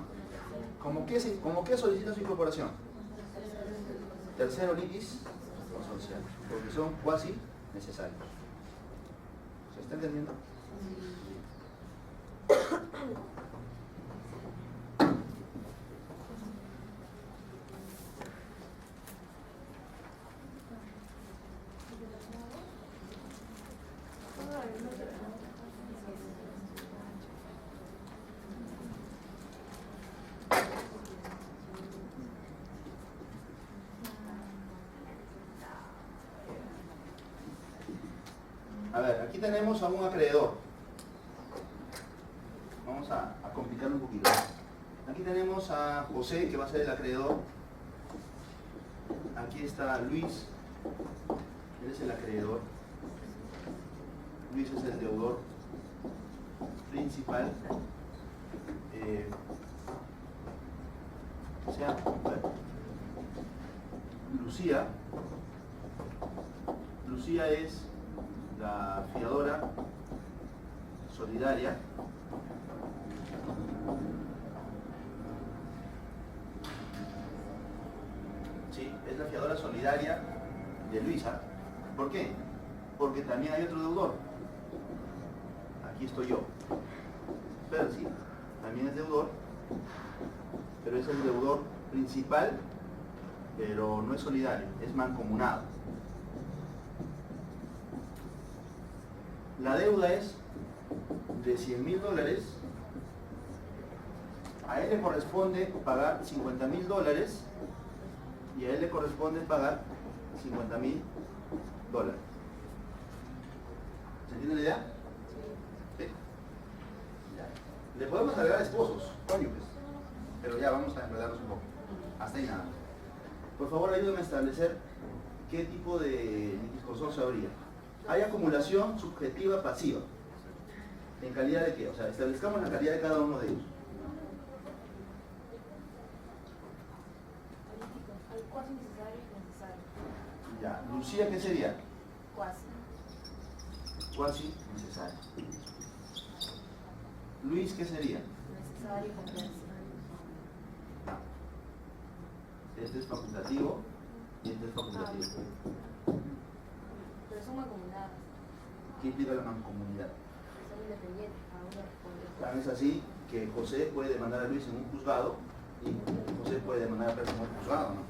¿Cómo qué solicita su incorporación? Tercero litis consorcial, porque son cuasi necesarios. ¿Se está entendiendo? A ver, aquí tenemos a un acreedor. Vamos a complicarlo un poquito. Aquí tenemos a José, que va a ser el acreedor. Aquí está Luis, él es el acreedor. Luis es el deudor principal. Lucía es la fiadora solidaria. Sí, es la fiadora solidaria de Luisa. ¿Por qué? Porque también hay otro deudor. Aquí estoy yo. Percy también es deudor, pero es el deudor principal, pero no es solidario, es mancomunado. La deuda es de $100.000. A él le corresponde pagar $50.000 y a él le corresponde pagar $50.000. ¿Se entiende la idea? ¿Sí? Ya. Le podemos agregar esposos, cónyuges, pero ya vamos a enredarnos un poco. Hasta ahí nada. Por favor, ayúdenme a establecer qué tipo de litisconsorcio habría. Hay acumulación subjetiva pasiva. ¿En calidad de qué? O sea, establezcamos la calidad de cada uno de ellos. Hay cuasi necesario y necesario. Ya. Lucía, ¿qué sería? Cuasi. Cuasi necesario. Luis, ¿qué sería? Necesario y comprensivo. Este es facultativo y este es facultativo. Pero son mancomunadas. ¿Qué implica la mancomunidad? Son independientes, cada uno responde. Tan es así que José puede demandar a Luis en un juzgado y José puede demandar a Percy en un juzgado, ¿no?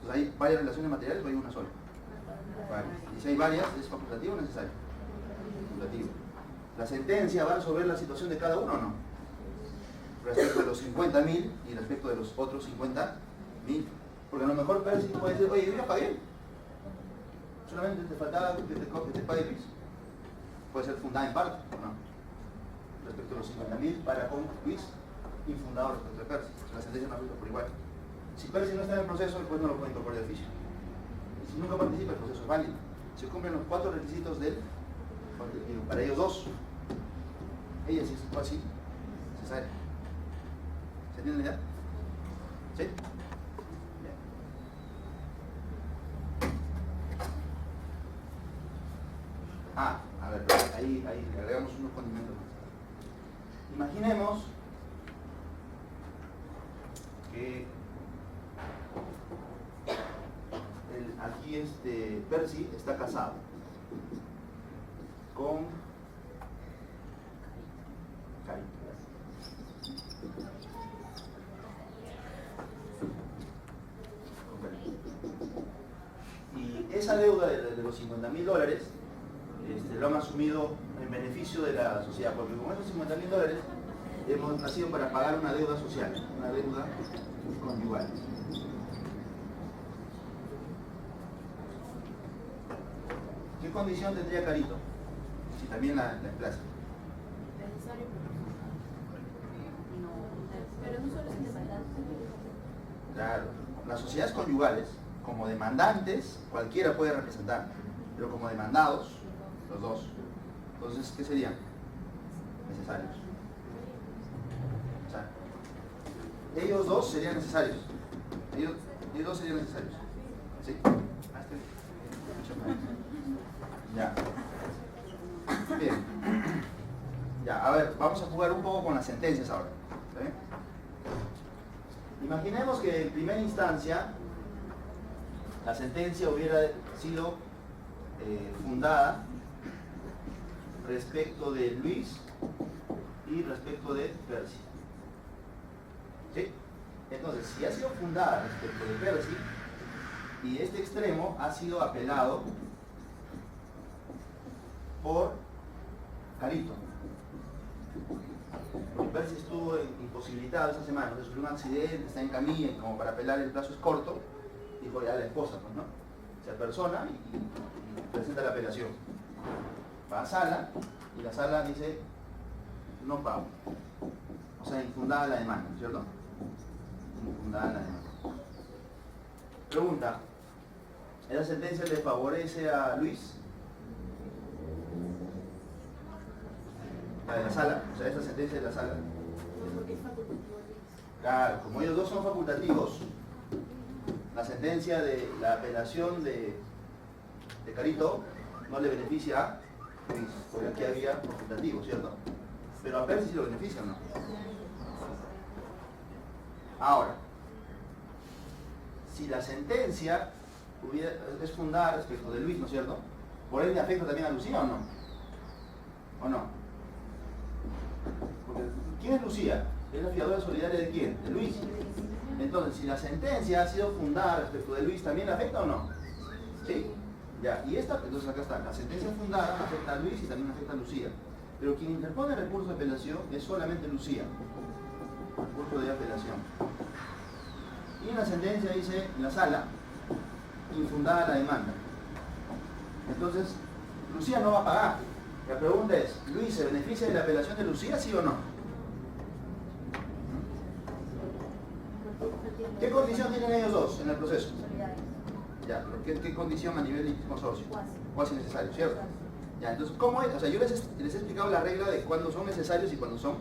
Entonces hay varias relaciones materiales o hay una sola. Varias. Y si hay varias, ¿es facultativo o necesario? Facultativo. ¿La sentencia va a resolver la situación de cada uno o no? Respecto de los 50.000 y respecto de los otros 50.000. Porque a lo mejor Percy puede decir, oye, yo ya pagué. Solamente te faltaba que te pague Luis. Puede ser fundada en parte, ¿o no? Respecto a los 50.000 para con Luis, infundado respecto de Percy. La sentencia no aplica por igual. Si Percy no está en el proceso, el juez no lo puede incorporar de oficio. Y si nunca participa, el proceso es válido. Se cumplen los 4 requisitos del, para ellos dos. Ella sí es cuasi necesaria. ¿Se entiende ya? ¿Sí? Bien. A ver, ahí le agregamos unos condimentos más. Imaginemos que aquí Percy está casado con Cari. Y esa deuda de los $50.000 lo han asumido en beneficio de la sociedad, porque con esos $50.000 hemos nacido para pagar una deuda social, una deuda conyugal. ¿Qué condición tendría Carito? Si también la emplaza. Necesario. Pero no solo es independente. Claro, las sociedades conyugales, como demandantes, cualquiera puede representar, pero como demandados, los dos. Entonces, ¿qué serían? Necesarios. O sea, ellos dos serían necesarios. Ellos dos serían necesarios. ¿Sí? Ya. Bien. Ya, a ver, vamos a jugar un poco con las sentencias ahora. ¿Está bien? Imaginemos que en primera instancia la sentencia hubiera sido fundada respecto de Luis y respecto de Percy. ¿Sí? Entonces, si ha sido fundada respecto de Percy y este extremo ha sido apelado por Carito, porque Percy estuvo imposibilitado esa semana, sufrió un accidente, está en camilla y como para apelar el plazo es corto, dijo ya la esposa, pues, ¿no? Se apersona y presenta la apelación. Va a sala y la sala dice no pago. O sea, infundada la demanda, ¿cierto? Infundada la demanda. Pregunta, ¿esa sentencia le favorece a Luis? La de la sala, o sea, esa sentencia de la sala. Porque es facultativo. Claro, como ellos dos son facultativos, la sentencia de la apelación de Carito no le beneficia a Luis, porque aquí había facultativo, ¿cierto? Pero a Percy sí lo beneficia, ¿no? Ahora, si la sentencia es fundada respecto de Luis, ¿no es cierto? ¿Por ende afecta también a Lucía o no? ¿O no? Porque, ¿quién es Lucía? ¿Es la fiadora solidaria de quién? De Luis. Entonces, si la sentencia ha sido fundada respecto de Luis, ¿también la afecta o no? ¿Sí? Ya, y esta, entonces acá está, la sentencia fundada afecta a Luis y también afecta a Lucía. Pero quien interpone el recurso de apelación es solamente Lucía. Recurso de apelación. Y en la sentencia dice, en la sala, infundada la demanda. Entonces, Lucía no va a pagar. La pregunta es, ¿Luis se beneficia de la apelación de Lucía, sí o no? ¿Qué condición tienen ellos dos en el proceso? Ya, ¿qué condición a nivel de consorcio? Cuasi necesario, ¿cierto? Ya, entonces, ¿cómo es? O sea, yo les he explicado la regla de cuándo son necesarios y cuándo son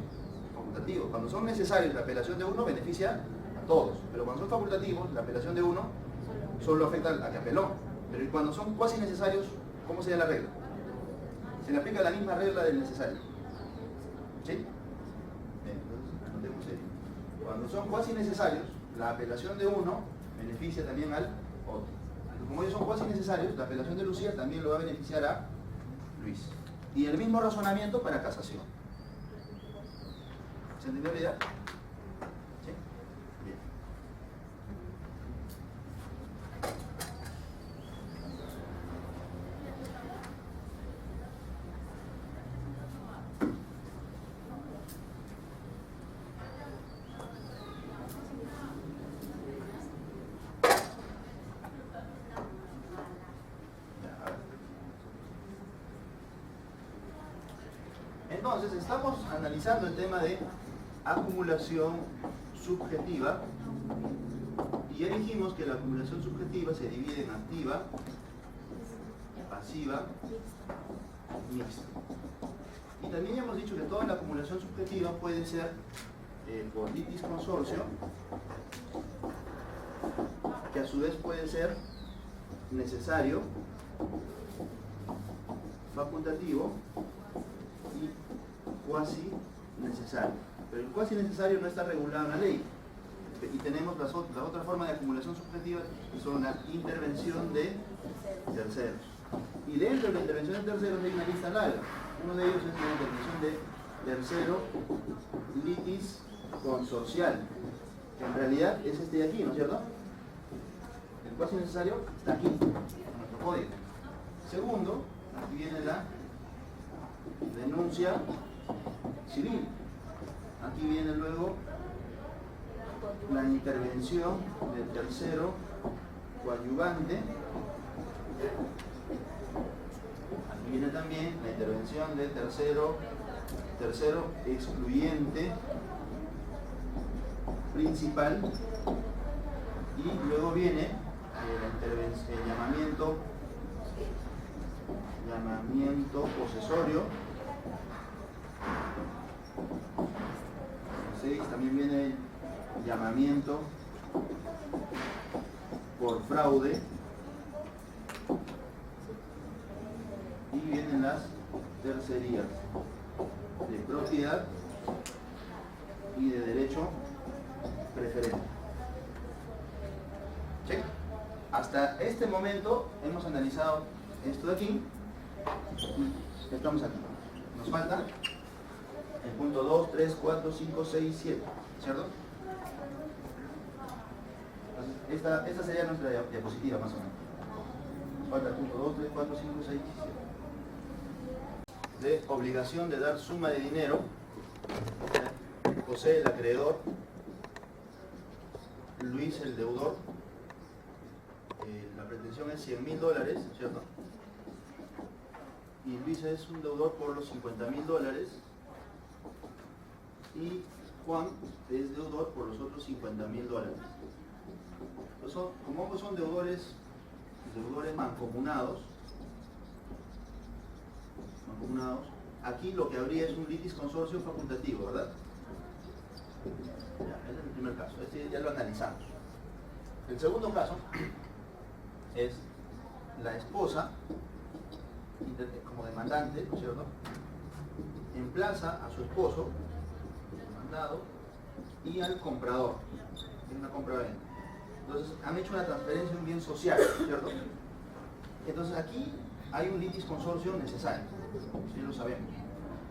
facultativos. Cuando son necesarios, la apelación de uno beneficia a todos, pero cuando son facultativos, la apelación de uno solo afecta al que apeló. Pero cuando son cuasi necesarios, ¿cómo sería la regla? Se le aplica la misma regla del necesario. ¿Sí? Bien, entonces, anotemos ahí. Cuando son cuasi necesarios, la apelación de uno beneficia también al otro. Como ellos son cuasi necesarios, la apelación de Lucía también lo va a beneficiar a Luis. Y el mismo razonamiento para casación. ¿Se entendió la idea? ¿Sí? Bien. Entonces, estamos analizando el tema de acumulación subjetiva, y ya dijimos que la acumulación subjetiva se divide en activa, pasiva, mixta. Y también hemos dicho que toda la acumulación subjetiva puede ser por litis consorcio, que a su vez puede ser necesario, facultativo y cuasi necesario. Pero el cuasi necesario no está regulado en la ley. Y tenemos la otra forma de acumulación subjetiva, que son la intervención de terceros. Y dentro de la intervención de terceros hay una lista larga. Uno de ellos es la intervención de tercero litis consorcial, que en realidad es este de aquí, ¿no es cierto? El cuasi necesario está aquí, en nuestro código. Segundo, aquí viene la denuncia civil. Aquí viene luego la intervención del tercero coadyuvante. Aquí viene también la intervención del tercero excluyente principal, y luego viene el llamamiento posesorio. 6 también viene el llamamiento por fraude, y vienen las tercerías de propiedad y de derecho preferente. Check. Hasta este momento hemos analizado esto de aquí y estamos aquí. Nos falta el punto 2, 3, 4, 5, 6, 7, ¿cierto? Entonces, esta sería nuestra diapositiva más o menos. Nos falta el punto 2, 3, 4, 5, 6, 7. De obligación de dar suma de dinero, José el acreedor, Luis el deudor. La pretensión es $100.000, ¿cierto? Y Luis es un deudor por los $50.000, y Juan es deudor por los otros $50.000. Como ambos son deudores mancomunados, aquí lo que habría es un litis consorcio facultativo, ¿verdad? Ya, ese es el primer caso, este ya lo analizamos. El segundo caso es la esposa, como demandante, ¿no es cierto?, emplaza a su esposo, demandado, y al comprador, en una compra-venta. Entonces han hecho una transferencia, un bien social, ¿cierto? Entonces aquí hay un litis consorcio necesario, si lo sabemos.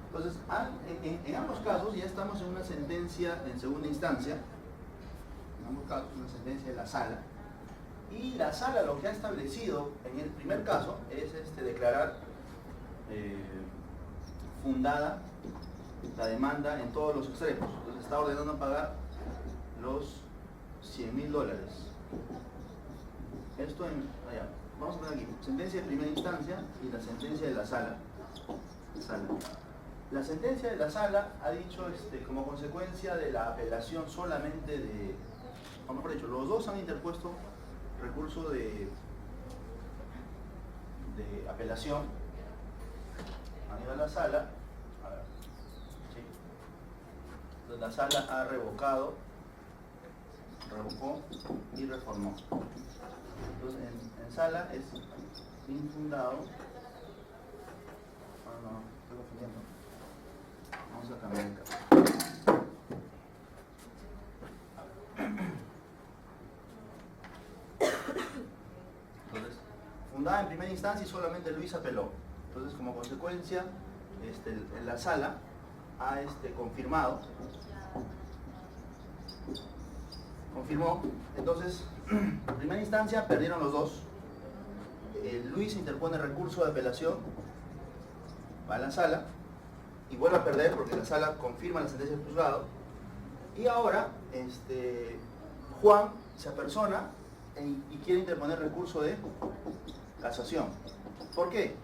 Entonces, en ambos casos ya estamos en una sentencia en segunda instancia, en ambos casos una sentencia de la sala, y la sala lo que ha establecido en el primer caso es declarar fundada la demanda en todos los extremos. Entonces está ordenando pagar los $100.000. Esto vamos a poner aquí, sentencia de primera instancia y la sentencia de la sala. La sentencia de la sala ha dicho, como consecuencia de la apelación solamente de, o mejor dicho, los dos han interpuesto recurso de apelación, han ido a la sala, a ver, ¿sí? Entonces la sala ha revocó y reformó. Entonces en sala es infundado. No, estoy confundiendo. Vamos a cambiar el caso. Entonces, fundada en primera instancia y solamente Luis apeló. Entonces, como consecuencia, la sala ha confirmó. Entonces, en primera instancia perdieron los dos. Luis interpone recurso de apelación, va a la sala y vuelve a perder porque la sala confirma la sentencia del juzgado. Y ahora Juan se apersona y quiere interponer recurso de casación. ¿Por qué?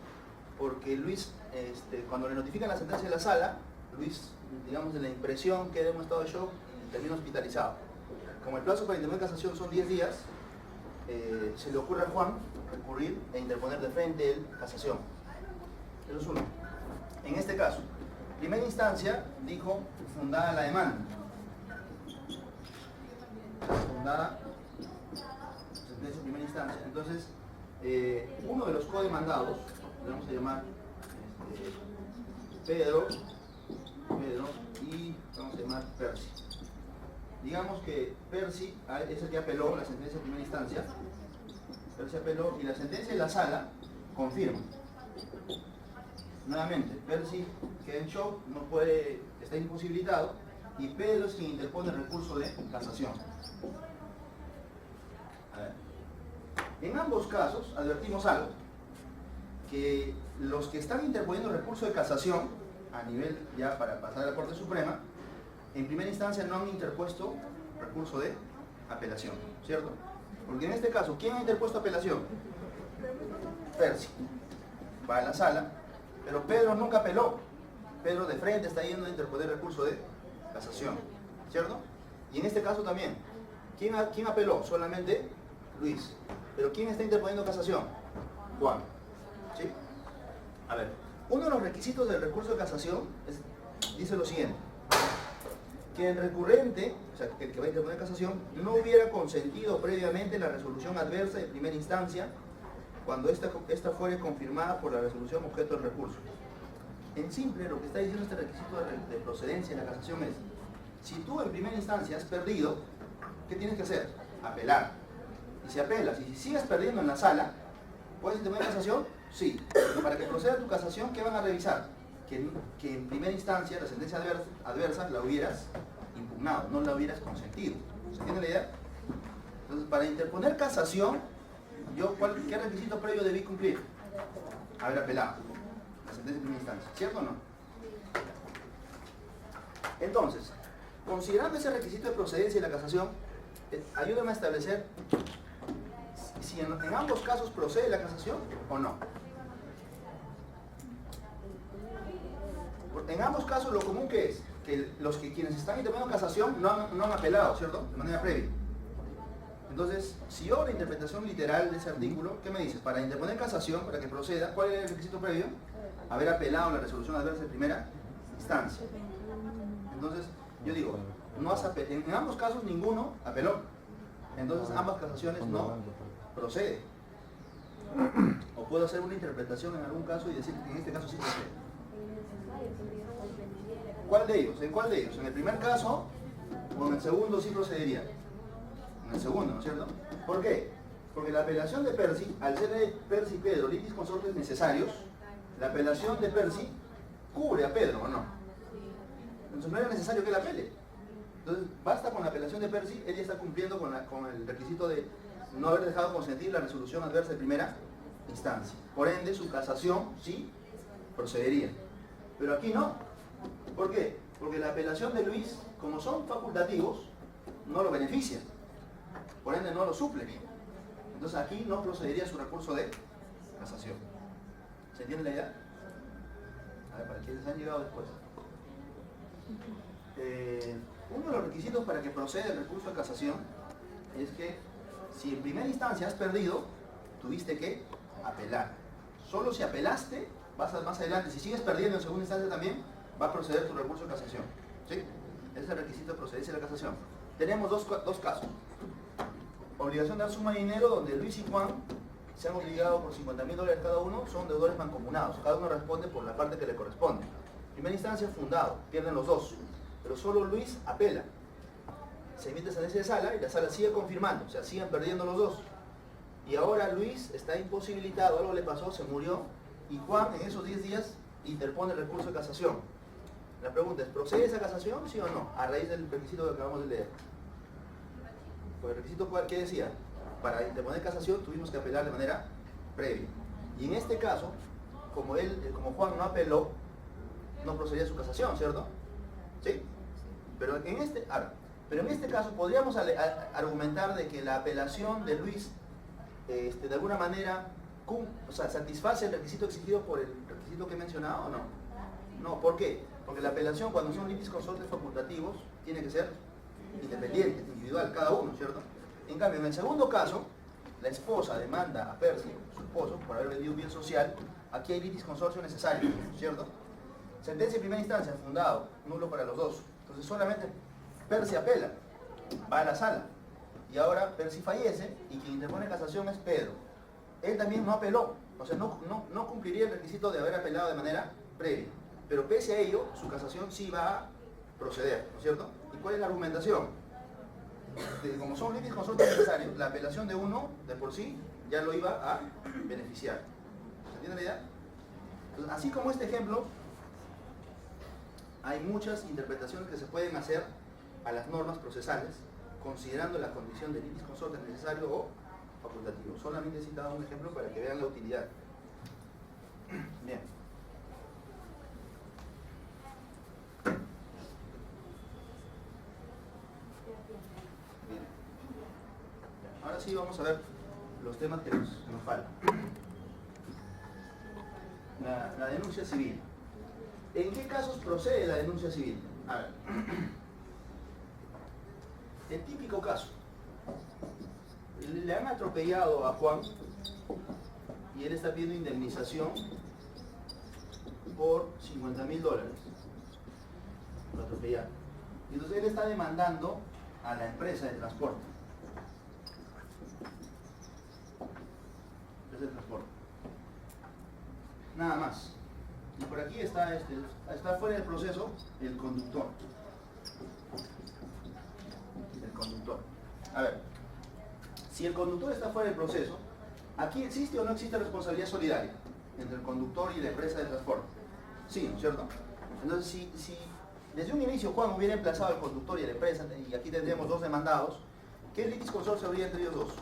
Porque Luis, cuando le notifican la sentencia de la sala Luis, digamos, de la impresión que de un estado de shock y termina hospitalizado. Como el plazo para interponer casación son 10 días, se le ocurre a Juan recurrir e interponer de frente el casación. Eso es uno. En este caso, primera instancia dijo fundada la demanda. Fundada, sentencia de primera instancia. Entonces, uno de los codemandados, le vamos a llamar Pedro y vamos a llamar Percy. Digamos que Percy es el que apeló la sentencia de primera instancia. Percy apeló y la sentencia de la sala confirma. Nuevamente, Percy queda en shock, no puede, está imposibilitado, y Pedro es quien interpone el recurso de casación. A ver. En ambos casos advertimos algo, que los que están interponiendo el recurso de casación, a nivel ya para pasar a la Corte Suprema, en primera instancia no han interpuesto recurso de apelación, ¿cierto? Porque en este caso, ¿quién ha interpuesto apelación? Percy. Va a la sala, pero Pedro nunca apeló. Pedro de frente está yendo a interponer recurso de casación, ¿cierto? Y en este caso también, ¿quién apeló? Solamente Luis. Pero ¿quién está interponiendo casación? Juan. ¿Sí? A ver, uno de los requisitos del recurso de casación dice lo siguiente: que el recurrente, o sea, el que va a interponer casación, no hubiera consentido previamente la resolución adversa de primera instancia cuando esta fuere confirmada por la resolución objeto del recurso. En simple, lo que está diciendo este requisito de procedencia en la casación es: si tú en primera instancia has perdido, ¿qué tienes que hacer? Apelar. Y si apelas y si sigues perdiendo en la sala, ¿puedes interponer casación? Sí. Pero para que proceda tu casación, ¿qué van a revisar? Que en primera instancia la sentencia adversa la hubieras impugnado, no la hubieras consentido. ¿Se entiende la idea? Entonces, para interponer casación, ¿qué requisito previo debí cumplir? Haber apelado la sentencia de primera instancia, ¿cierto o no? Entonces, considerando ese requisito de procedencia y la casación, ayúdame a establecer si en ambos casos procede la casación o no. En ambos casos lo común que es que quienes están interponiendo casación no han apelado, ¿cierto? De manera previa. Entonces, si yo la interpretación literal de ese artículo, ¿qué me dices? Para interponer casación, para que proceda, ¿cuál es el requisito previo? Haber apelado la resolución adversa de primera instancia. Entonces, yo digo, en ambos casos ninguno apeló. Entonces, ambas casaciones no proceden. O puedo hacer una interpretación en algún caso y decir que en este caso sí procede. ¿Cuál de ellos? ¿En cuál de ellos? ¿En el primer caso o en el segundo sí procedería? En el segundo, ¿no es cierto? ¿Por qué? Porque la apelación de Percy, al ser de Percy y Pedro litis consortes necesarios, la apelación de Percy cubre a Pedro, ¿o no? Entonces no era necesario que él apele. Entonces basta con la apelación de Percy, él ya está cumpliendo con el requisito de no haber dejado consentir la resolución adversa de primera instancia. Por ende, su casación sí procedería. Pero aquí no. ¿Por qué? Porque la apelación de Luis, como son facultativos, no lo beneficia. Por ende, no lo suple. Entonces aquí no procedería su recurso de casación. ¿Se entiende la idea? A ver, para quienes han llegado después. Uno de los requisitos para que proceda el recurso de casación es que si en primera instancia has perdido, tuviste que apelar. Solo si apelaste, vas más adelante. Si sigues perdiendo en segunda instancia también, va a proceder tu recurso de casación. ¿Sí? Ese es el requisito de procedencia de la casación. Tenemos dos casos. Obligación de dar suma de dinero donde Luis y Juan se han obligado por $50.000 cada uno, son deudores mancomunados. Cada uno responde por la parte que le corresponde. Primera instancia fundado, pierden los dos. Pero solo Luis apela. Se emite sentencia de sala y la sala sigue confirmando, o sea, siguen perdiendo los dos. Y ahora Luis está imposibilitado, algo le pasó, se murió, y Juan en esos 10 días interpone el recurso de casación. La pregunta es, ¿procede esa casación, sí o no? A raíz del requisito que acabamos de leer. Pues el requisito, ¿qué decía? Para interponer casación tuvimos que apelar de manera previa. Y en este caso, como Juan no apeló, no procedía su casación, ¿cierto? ¿Sí? Pero en este caso podríamos argumentar de que la apelación de Luis de alguna manera satisface el requisito exigido por el requisito que he mencionado, ¿o no? No, ¿por qué? Porque la apelación, cuando son litis consortes facultativos, tiene que ser independiente, individual, cada uno, ¿cierto? En cambio, en el segundo caso, la esposa demanda a Percy, su esposo, por haber vendido un bien social. Aquí hay litis consorcio necesario, ¿cierto? Sentencia en primera instancia, fundado, nulo para los dos. Entonces solamente Percy apela, va a la sala. Y ahora Percy fallece y quien interpone casación es Pedro. Él también no apeló, o sea, no cumpliría el requisito de haber apelado de manera previa. Pero pese a ello, su casación sí va a proceder, ¿no es cierto? ¿Y cuál es la argumentación? Como son litis consortes necesarios, la apelación de uno, de por sí, ya lo iba a beneficiar. ¿Se entiende la idea? Entonces, así como este ejemplo, hay muchas interpretaciones que se pueden hacer a las normas procesales, considerando la condición de litis consorte necesario o facultativo. Solamente he citado un ejemplo para que vean la utilidad. Bien. Bien. Ahora sí vamos a ver los temas que nos faltan. La denuncia civil. ¿En qué casos procede la denuncia civil? A ver. El típico caso. Le han atropellado a Juan y él está pidiendo indemnización por $50.000. Lo atropellaron. Y entonces él está demandando a la empresa de transporte. Empresa de transporte. Nada más. Y por aquí está fuera del proceso el conductor. El conductor. A ver, si el conductor está fuera del proceso, ¿aquí existe o no existe responsabilidad solidaria entre el conductor y la empresa de transporte? Sí, ¿no es cierto? Entonces, si desde un inicio Juan hubiera emplazado al conductor y a la empresa, y aquí tendríamos dos demandados, ¿qué litis consorcio habría entre ellos dos?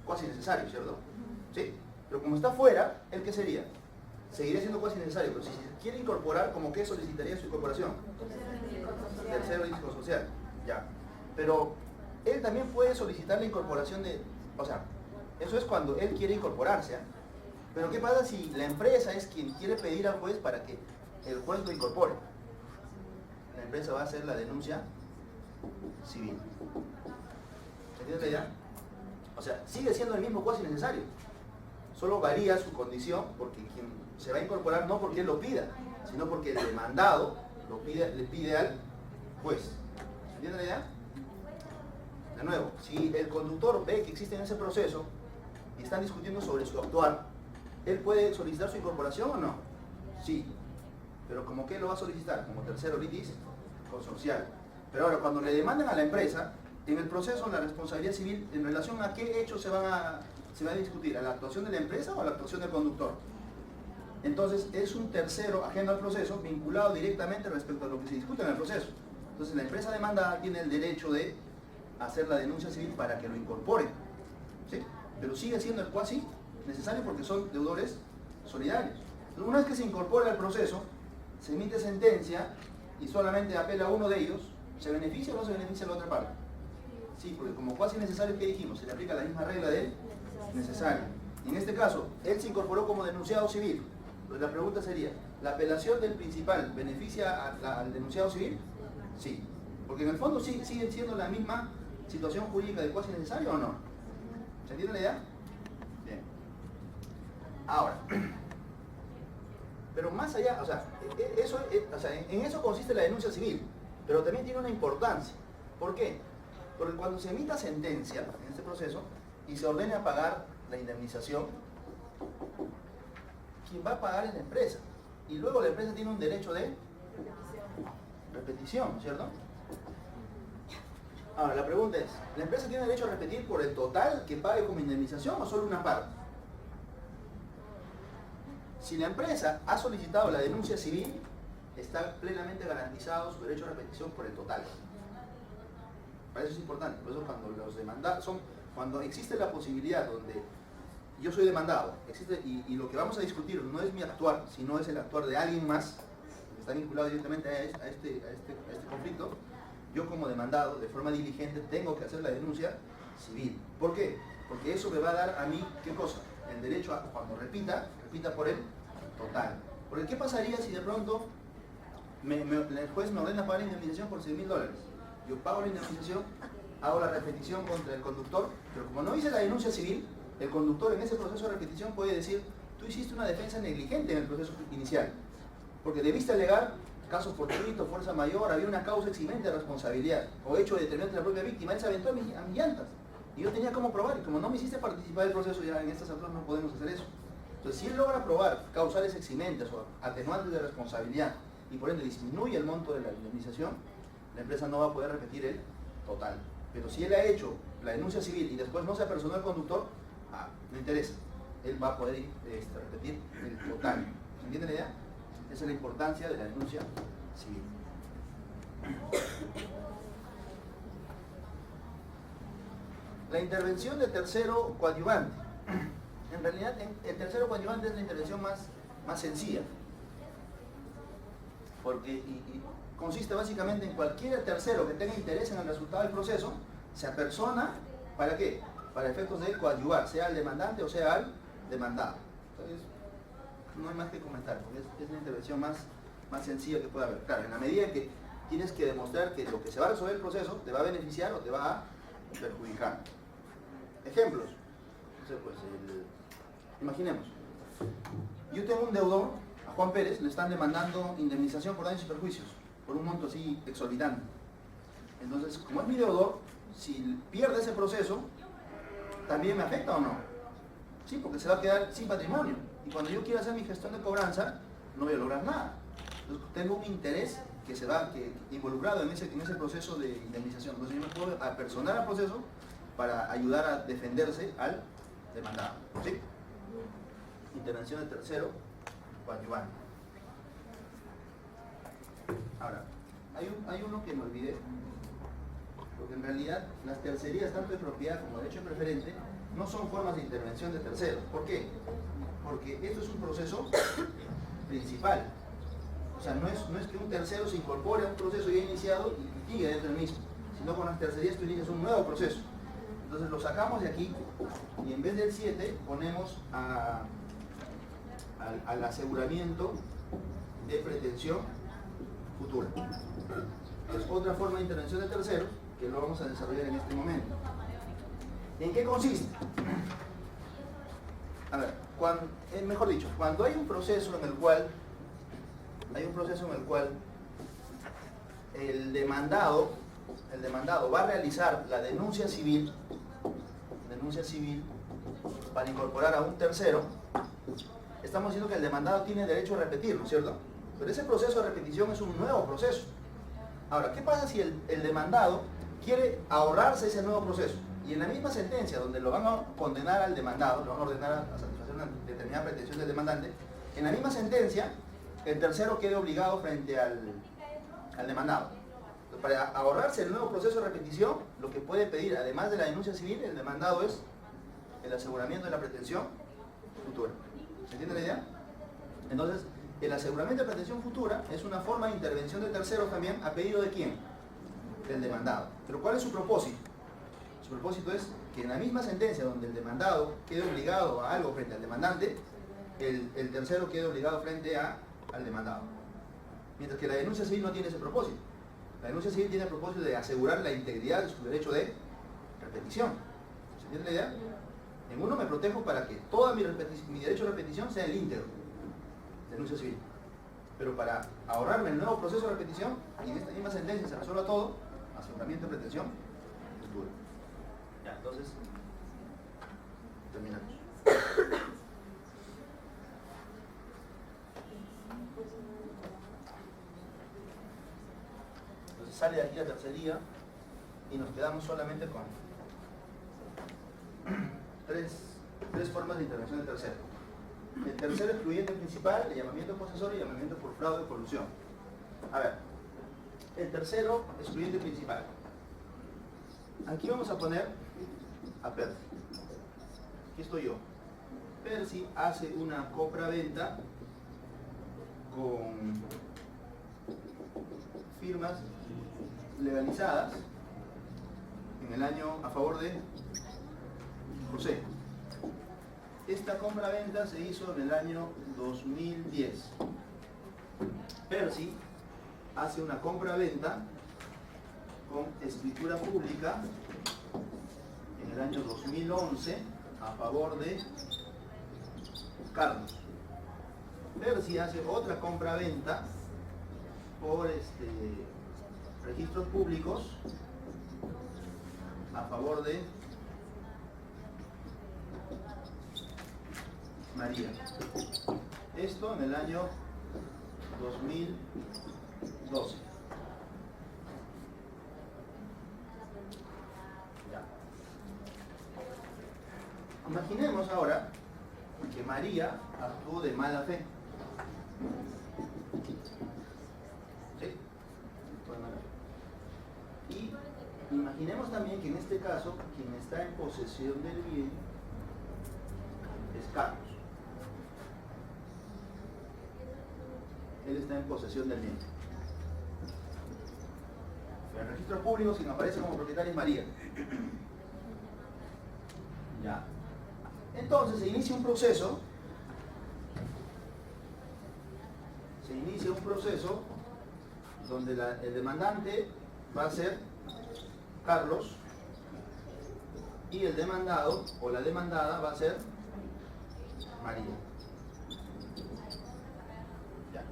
Cuasi necesario, ¿cierto? Sí, pero como está fuera, ¿el qué sería? Seguiría siendo cuasi necesario, pero si quiere incorporar, ¿cómo que solicitaría su incorporación? Tercero litis consorcial, ya. Pero él también puede solicitar la incorporación de, o sea, eso es cuando él quiere incorporarse, ¿eh? Pero ¿qué pasa si la empresa es quien quiere pedir al juez para que el juez lo incorpore? La empresa va a hacer la denuncia civil. ¿Se entiende la idea? O sea, sigue siendo el mismo cuasi necesario. Solo varía su condición porque quien se va a incorporar no porque él lo pida, sino porque el demandado le pide al juez. ¿Se entiende la idea? De nuevo, si el conductor ve que existe en ese proceso y están discutiendo sobre su actuar, ¿él puede solicitar su incorporación o no? Sí. Pero ¿como qué lo va a solicitar? Como tercero litis consorcial. Pero ahora, cuando le demandan a la empresa, en el proceso la responsabilidad civil, ¿en relación a qué hechos se va a discutir? ¿A la actuación de la empresa o a la actuación del conductor? Entonces, es un tercero ajeno al proceso, vinculado directamente respecto a lo que se discute en el proceso. Entonces, la empresa demandada tiene el derecho de hacer la denuncia civil para que lo incorpore, ¿sí? Pero sigue siendo el cuasi necesario porque son deudores solidarios. Entonces, una vez que se incorpora al proceso, se emite sentencia y solamente apela a uno de ellos, ¿se beneficia o no se beneficia a la otra parte? Sí, porque como cuasi necesario, ¿qué dijimos? Se le aplica la misma regla de necesario. Y en este caso, él se incorporó como denunciado civil. Entonces la pregunta sería, ¿la apelación del principal beneficia al denunciado civil? Sí, porque en el fondo siguen siendo la misma situación jurídica de cuasi necesario o no. ¿Se entiende la idea? Bien. Ahora, pero más allá, o sea, en eso consiste la denuncia civil, pero también tiene una importancia. ¿Por qué? Porque cuando se emita sentencia en este proceso y se ordene a pagar la indemnización, quien va a pagar es la empresa. Y luego la empresa tiene un derecho de repetición, ¿cierto? Ahora, la pregunta es, ¿la empresa tiene derecho a repetir por el total que pague como indemnización o solo una parte? Si la empresa ha solicitado la denuncia civil, está plenamente garantizado su derecho a repetición por el total. Para eso es importante, por eso cuando los demandados cuando existe la posibilidad donde yo soy demandado, y lo que vamos a discutir no es mi actuar, sino es el actuar de alguien más, que está vinculado directamente a este conflicto, yo como demandado, de forma diligente, tengo que hacer la denuncia civil. ¿Por qué? Porque eso me va a dar a mí, ¿qué cosa? El derecho a, cuando repita por el total. Porque ¿qué pasaría si de pronto el juez me ordena pagar la indemnización por $100.000? Yo pago la indemnización, hago la repetición contra el conductor, pero como no hice la denuncia civil, el conductor en ese proceso de repetición puede decir: tú hiciste una defensa negligente en el proceso inicial, porque debiste alegar caso fortuito, fuerza mayor, había una causa eximente de responsabilidad o hecho determinante de la propia víctima, él se aventó a mis llantas y yo tenía cómo probar, y como no me hiciste participar del proceso, ya en estas alturas no podemos hacer eso. Entonces, si él logra probar causales eximentes o atenuantes de responsabilidad y por ende disminuye el monto de la indemnización, la empresa no va a poder repetir el total. Pero si él ha hecho la denuncia civil y después no se apersonó al conductor, no interesa, él va a poder repetir el total. ¿Se entiende la idea? Esa es la importancia de la denuncia civil. La intervención de tercero coadyuvante. En realidad, el tercero coadyuvante es la intervención más sencilla, porque y consiste básicamente en cualquier tercero que tenga interés en el resultado del proceso, se apersona, ¿para qué? Para efectos de coadyuvar, sea al demandante o sea al demandado. Entonces, no hay más que comentar, porque es la intervención más sencilla que puede haber. Claro, en la medida en que tienes que demostrar que lo que se va a resolver el proceso te va a beneficiar o te va a perjudicar. Ejemplos. Entonces, pues, imaginemos, yo tengo un deudor, a Juan Pérez, le están demandando indemnización por daños y perjuicios, por un monto así exorbitante. Entonces, como es mi deudor, si pierde ese proceso, ¿también me afecta o no? Sí, porque se va a quedar sin patrimonio. Y cuando yo quiera hacer mi gestión de cobranza, no voy a lograr nada. Entonces, tengo un interés involucrado en ese proceso de indemnización. Entonces, yo me puedo apersonar al proceso para ayudar a defenderse al demandado. ¿Sí? Intervención de tercero coadyuvante. Ahora, hay uno que me olvidé, porque en realidad las tercerías, tanto de propiedad como de derecho preferente, no son formas de intervención de terceros. ¿Por qué? Porque esto es un proceso principal. O sea, no es que un tercero se incorpore a un proceso ya iniciado y siga dentro del mismo, sino con las tercerías tú inicias un nuevo proceso. Entonces lo sacamos de aquí y en vez del 7 ponemos al aseguramiento de pretensión futura. Es otra forma de intervención de terceros que lo vamos a desarrollar en este momento. ¿En qué consiste? A ver, mejor dicho, cuando hay un proceso en el cual el demandado va a realizar la denuncia civil para incorporar a un tercero, estamos diciendo que el demandado tiene derecho a repetir, ¿no es cierto? Pero ese proceso de repetición es un nuevo proceso. Ahora, ¿qué pasa si el demandado quiere ahorrarse ese nuevo proceso? Y en la misma sentencia, donde lo van a condenar al demandado, lo van a ordenar a satisfacer una determinada pretensión del demandante, en la misma sentencia, el tercero quede obligado frente al demandado. Entonces, para ahorrarse el nuevo proceso de repetición, lo que puede pedir, además de la denuncia civil, el demandado es el aseguramiento de la pretensión futura. ¿Se entiende la idea? Entonces, el aseguramiento de pretensión futura es una forma de intervención de terceros también, ¿a pedido de quién? Del demandado. Pero ¿cuál es su propósito? Su propósito es que en la misma sentencia donde el demandado quede obligado a algo frente al demandante, el tercero quede obligado frente al demandado. Mientras que la denuncia civil no tiene ese propósito. La denuncia civil tiene el propósito de asegurar la integridad de su derecho de repetición. ¿Se entiende la idea? En uno me protejo para que todo mi derecho de repetición sea el íntegro. Denuncia civil. Pero para ahorrarme el nuevo proceso de repetición, y en esta misma sentencia se resuelva todo, aseguramiento de pretensión futura. Ya, entonces, terminamos. Entonces sale de aquí la tercería y nos quedamos solamente con tres formas de intervención del tercero. El tercero excluyente principal, el llamamiento posesor y el llamamiento por fraude o colusión. A ver, el tercero excluyente principal. Aquí vamos a poner a Percy. Aquí estoy yo. Percy hace una compra-venta con firmas legalizadas en el año a favor de José. Esta compra-venta se hizo en el año 2010. Percy hace una compra-venta con escritura pública en el año 2011 a favor de Carlos. Percy hace otra compra-venta por registros públicos a favor de María. Esto en el año 2012. Ya. Imaginemos ahora que María actuó de mala fe. ¿Sí? Actuó de mala fe. Y imaginemos también que en este caso quien está en posesión del bien es Carlos. Él está en posesión del bien. En el registro público quien aparece como propietario es María. Ya. Entonces se inicia un proceso. Donde el demandante va a ser Carlos y el demandado o la demandada va a ser María. Ya.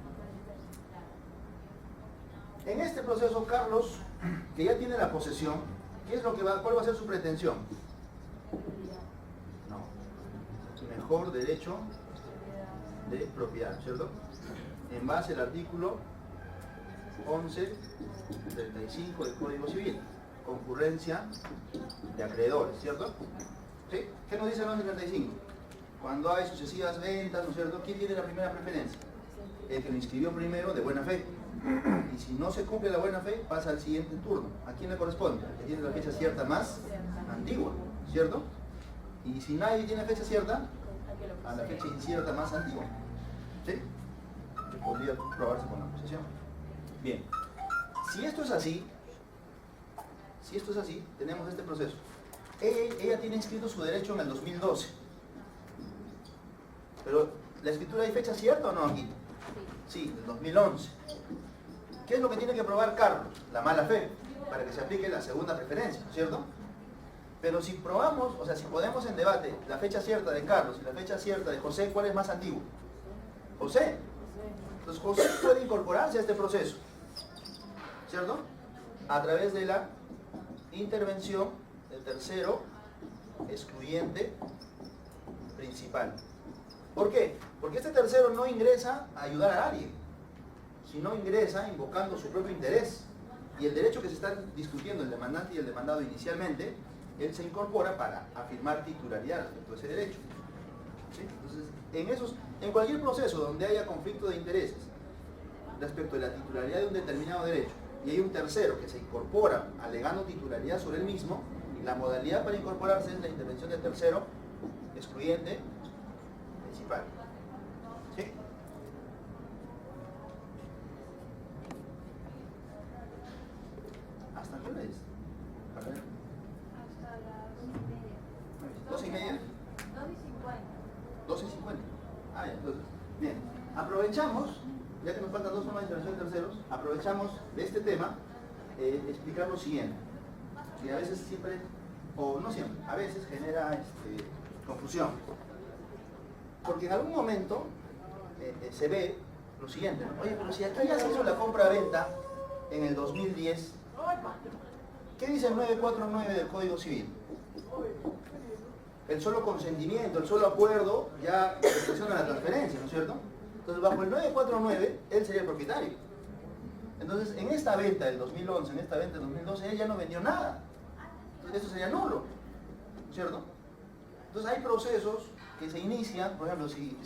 En este proceso, Carlos, que ya tiene la posesión, ¿cuál va a ser su pretensión? No. Mejor derecho de propiedad, ¿cierto? En base al artículo 11.35 del Código Civil, concurrencia de acreedores, ¿cierto? ¿Sí? ¿Qué nos dice el 11.35? Cuando hay sucesivas ventas, ¿no es cierto? ¿Quién tiene la primera preferencia? El que lo inscribió primero de buena fe. Y si no se cumple la buena fe, pasa al siguiente turno. ¿A quién le corresponde? Al que tiene la fecha cierta más antigua, ¿cierto? Y si nadie tiene fecha cierta, a la fecha incierta más antigua. ¿Sí? Que podría probarse con la posesión. Bien. Si esto es así, tenemos este proceso. Ella tiene inscrito su derecho en el 2012. Pero, ¿la escritura hay fecha cierta o no aquí? Sí, del 2011. ¿Qué es lo que tiene que probar Carlos? La mala fe, para que se aplique la segunda preferencia, ¿cierto? Pero si probamos, o sea, si ponemos en debate la fecha cierta de Carlos y la fecha cierta de José, ¿cuál es más antiguo? José. Entonces José puede incorporarse a este proceso, ¿cierto? A través de la intervención del tercero excluyente principal. ¿Por qué? Porque este tercero no ingresa a ayudar a alguien, sino ingresa invocando su propio interés. Y el derecho que se está discutiendo el demandante y el demandado inicialmente, él se incorpora para afirmar titularidad respecto a ese derecho. ¿Sí? Entonces, en cualquier proceso donde haya conflicto de intereses respecto de la titularidad de un determinado derecho y hay un tercero que se incorpora alegando titularidad sobre el mismo, la modalidad para incorporarse es la intervención del tercero excluyente principal. ¿Sí? ¿Hasta qué hora es? Para ver. Hasta las 2:30. 2:50. 12:50. Ah, ya, entonces. Bien. Aprovechamos, ya que nos faltan dos formas de intervención de terceros, aprovechamos de este tema explicar lo siguiente. Que a veces siempre, o no siempre, a veces genera confusión. Porque en algún momento se ve lo siguiente, ¿no? Oye, pero si aquí ya se hizo la compra-venta en el 2010, ¿qué dice el 949 del Código Civil? El solo consentimiento, el solo acuerdo ya expresiona la transferencia, ¿no es cierto? Entonces, bajo el 949, él sería el propietario. Entonces, en esta venta del 2011, en esta venta del 2012, él ya no vendió nada. Entonces, esto sería nulo, ¿cierto? Entonces, hay procesos que se inician, por ejemplo, si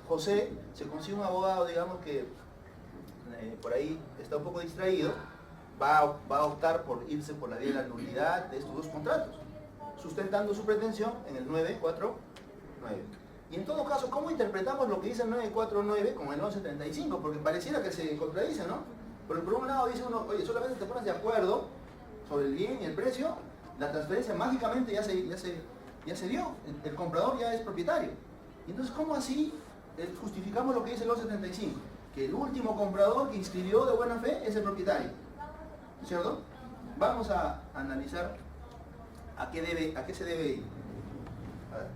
José se consigue un abogado, digamos que por ahí está un poco distraído, va a optar por irse por la vía de la nulidad de estos dos contratos, sustentando su pretensión en el 949. Y en todo caso, ¿cómo interpretamos lo que dice el 949 con el 1135? Porque pareciera que se contradice, ¿no? Porque por un lado dice uno, oye, solamente te pones de acuerdo sobre el bien y el precio, la transferencia mágicamente ya se ya se dio, el comprador ya es propietario. Y entonces, ¿cómo así justificamos lo que dice el 275? Que el último comprador que inscribió de buena fe es el propietario, ¿cierto? Vamos a analizar a qué se debe ir. A ver.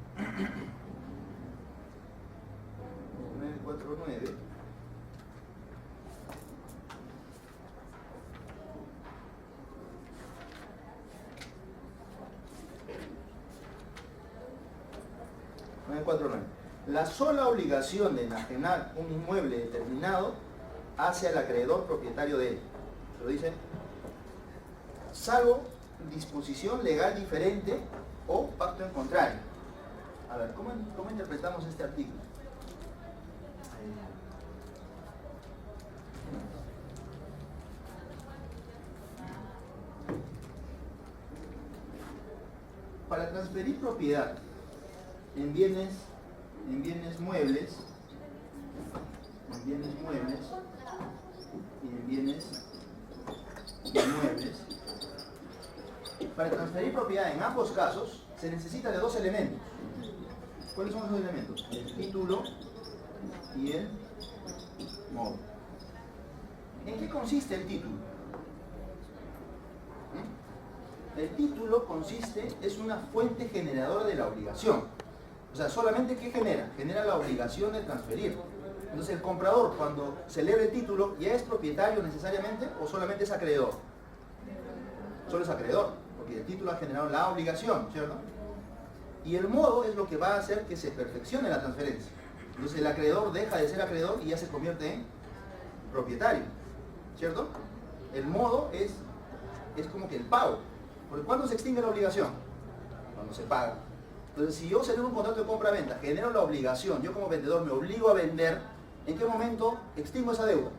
949. La sola obligación de enajenar un inmueble determinado hace al acreedor propietario de él. Se lo dice, salvo disposición legal diferente o pacto en contrario. A ver, ¿cómo interpretamos este artículo? Para transferir propiedad en bienes muebles y en bienes inmuebles, para transferir propiedad en ambos casos se necesita de dos elementos. ¿Cuáles son los dos elementos? El título y el modo. ¿En qué consiste el título? El título es una fuente generadora de la obligación. O sea, solamente ¿qué genera? Genera la obligación de transferir. Entonces el comprador, cuando celebra el título, ¿ya es propietario necesariamente o solamente es acreedor? Solo es acreedor, porque el título ha generado la obligación, ¿cierto? Y el modo es lo que va a hacer que se perfeccione la transferencia. Entonces el acreedor deja de ser acreedor y ya se convierte en propietario, ¿cierto? El modo es como que el pago. Porque ¿cuándo se extingue la obligación? Cuando se paga. Entonces, si yo celebro un contrato de compra-venta, genero la obligación, yo como vendedor me obligo a vender, ¿en qué momento extingo esa deuda?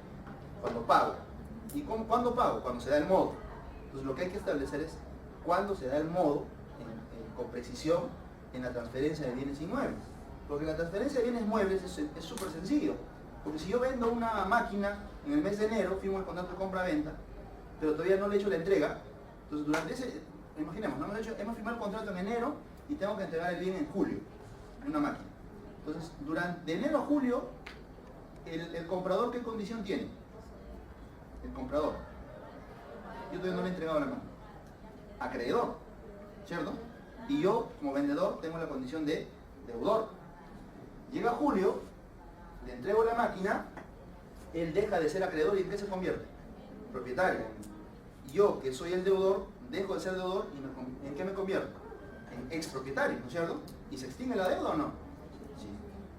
Cuando pago. ¿Y cuándo pago? Cuando se da el modo. Entonces, lo que hay que establecer es cuándo se da el modo, con precisión, en la transferencia de bienes inmuebles. Porque la transferencia de bienes muebles es súper sencillo. Porque si yo vendo una máquina en el mes de enero, firmo el contrato de compra-venta, pero todavía no le he hecho la entrega, entonces durante imaginemos, ¿no? hemos firmado el contrato en enero y tengo que entregar el bien en julio, en una máquina. Entonces, de enero a julio, el comprador, ¿qué condición tiene? El comprador. Yo todavía no le he entregado la máquina. Acreedor, ¿cierto? Y yo, como vendedor, tengo la condición de deudor. Llega julio, le entrego la máquina, él deja de ser acreedor y ¿en qué se convierte? Propietario. Yo, que soy el deudor, dejo de ser deudor y ¿en qué me convierto? En expropietario, ¿no es cierto? ¿Y se extingue la deuda o no? Sí.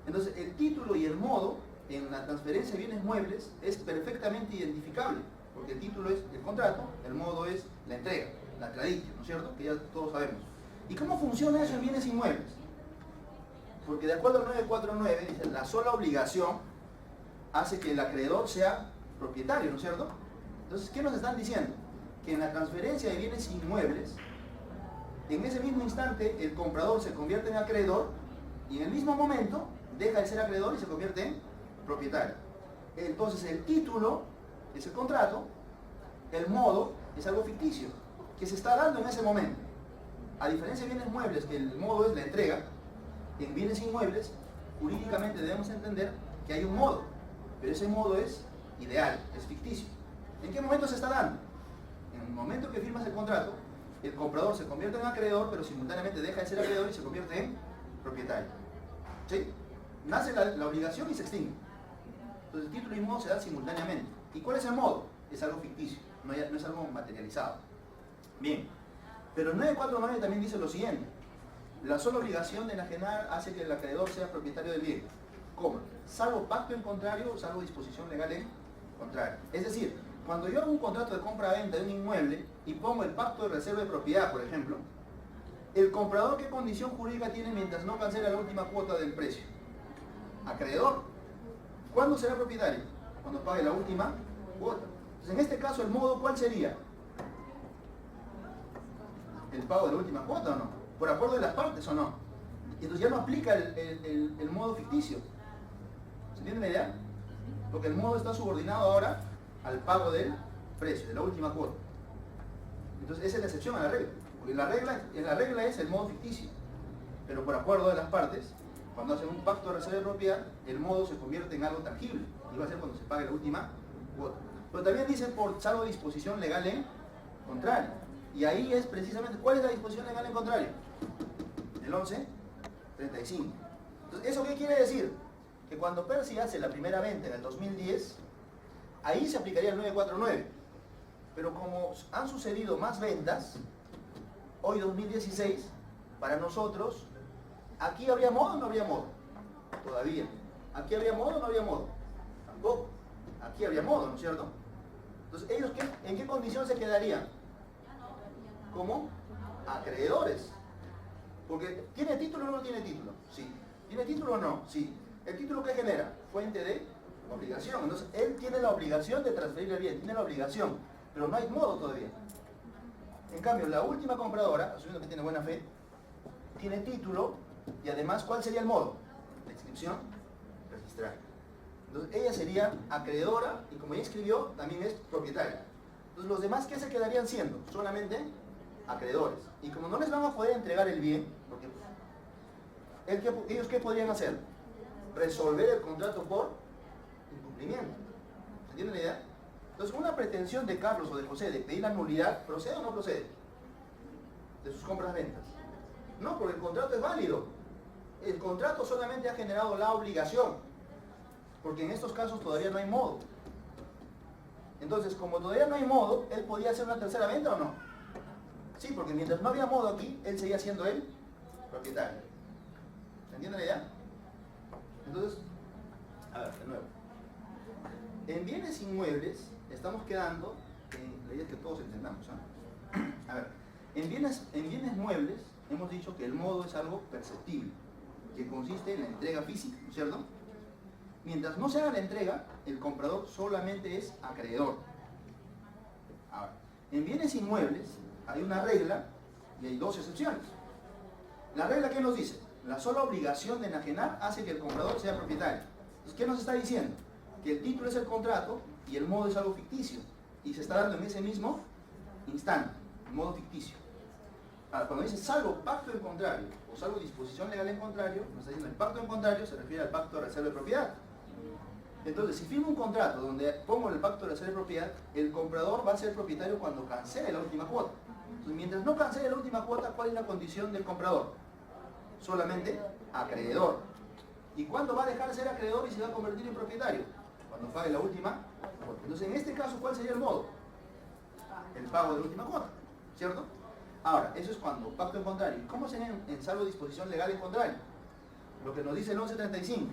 Entonces, el título y el modo en la transferencia de bienes muebles es perfectamente identificable, porque el título es el contrato, el modo es la entrega, la tradición, ¿no es cierto? Que ya todos sabemos. ¿Y cómo funciona eso en bienes inmuebles? Porque de acuerdo al 949, dice, la sola obligación hace que el acreedor sea propietario, ¿no es cierto? Entonces, ¿qué nos están diciendo? Que en la transferencia de bienes inmuebles, en ese mismo instante el comprador se convierte en acreedor y en el mismo momento deja de ser acreedor y se convierte en propietario. Entonces el título es el contrato, el modo es algo ficticio que se está dando en ese momento. A diferencia de bienes muebles, que el modo es la entrega, en bienes inmuebles jurídicamente debemos entender que hay un modo, pero ese modo es ideal, es ficticio. ¿En qué momento se está dando? En el momento que firmas el contrato, el comprador se convierte en acreedor, pero simultáneamente deja de ser acreedor y se convierte en propietario. ¿Sí? Nace la obligación y se extingue. Entonces el título y modo se dan simultáneamente. ¿Y cuál es el modo? Es algo ficticio, no es algo materializado. Bien, pero el 949 también dice lo siguiente. La sola obligación de enajenar hace que el acreedor sea propietario del bien. ¿Cómo? Salvo pacto en contrario o salvo disposición legal en contrario. Es decir, cuando yo hago un contrato de compra-venta de un inmueble y pongo el pacto de reserva de propiedad, por ejemplo, ¿el comprador qué condición jurídica tiene mientras no cancela la última cuota del precio? Acreedor. ¿Cuándo será propietario? Cuando pague la última cuota. Entonces, en este caso, ¿el modo cuál sería? ¿El pago de la última cuota o no? ¿Por acuerdo de las partes o no? Entonces ya no aplica el modo ficticio. ¿Se entiende la idea? Porque el modo está subordinado ahora al pago del precio, de la última cuota. Entonces esa es la excepción a la regla. Porque la regla es el modo ficticio. pero por acuerdo de las partes, cuando hacen un pacto de reserva de propiedad, el modo se convierte en algo tangible, y va a ser cuando se pague la última cuota. Pero también dice por salvo disposición legal en contrario, y ahí es precisamente, ¿cuál es la disposición legal en contrario? El 11.35. Entonces, ¿eso qué quiere decir? Que cuando Percy hace la primera venta en el 2010, ahí se aplicaría el 949. Pero como han sucedido más ventas, hoy 2016, para nosotros, ¿aquí habría modo o no habría modo? Todavía. ¿Aquí habría modo o no habría modo? Tampoco. Aquí habría modo, ¿no es cierto? Entonces, ¿ellos en qué condición se quedarían? ¿Cómo? Acreedores. Porque, ¿tiene título o no tiene título? Sí. ¿Tiene título o no? Sí. ¿El título qué genera? Fuente de obligación. Entonces, él tiene la obligación de transferir el bien, tiene la obligación, pero no hay modo todavía. En cambio, la última compradora, asumiendo que tiene buena fe, tiene título y además, ¿cuál sería el modo? La inscripción registral. Entonces, ella sería acreedora y como ya escribió, también es propietaria. Entonces, los demás, ¿qué se quedarían siendo? Solamente acreedores. Y como no les van a poder entregar el bien, porque ¿ellos qué podrían hacer? Resolver el contrato por incumplimiento. ¿Se entiende la idea? Entonces, una pretensión de Carlos o de José de pedir la nulidad, ¿procede o no procede? De sus compras-ventas. No, porque el contrato es válido. El contrato solamente ha generado la obligación, porque en estos casos todavía no hay modo. Entonces, como todavía no hay modo, ¿él podía hacer una tercera venta o no? Sí, porque mientras no había modo aquí, él seguía siendo el propietario. ¿Se entiende la idea? Entonces, a ver, de nuevo. En bienes inmuebles, estamos quedando, la idea es que todos entendamos, ¿eh? A ver, en bienes muebles, hemos dicho que el modo es algo perceptible, que consiste en la entrega física, ¿no es cierto? Mientras no se haga la entrega, el comprador solamente es acreedor. Ahora, en bienes inmuebles hay una regla y hay dos excepciones. La regla, ¿qué nos dice? La sola obligación de enajenar hace que el comprador sea propietario. Entonces, ¿qué nos está diciendo? Que el título es el contrato y el modo es algo ficticio. Y se está dando en ese mismo instante, el modo ficticio. Ahora, cuando dice salvo pacto en contrario o salvo disposición legal en contrario, nos está diciendo el pacto en contrario se refiere al pacto de reserva de propiedad. Entonces, si firmo un contrato donde pongo el pacto de reserva de propiedad, el comprador va a ser propietario cuando cancele la última cuota. Entonces, mientras no cancele la última cuota, ¿cuál es la condición del comprador? Solamente acreedor. ¿Y cuándo va a dejar de ser acreedor y se va a convertir en propietario? Cuando pague la última cuota. Entonces, en este caso, ¿cuál sería el modo? El pago de la última cuota, ¿cierto? Ahora, eso es cuando pacto en contrario. ¿Y cómo sería en salvo disposición legal en contrario? Lo que nos dice el 11.35.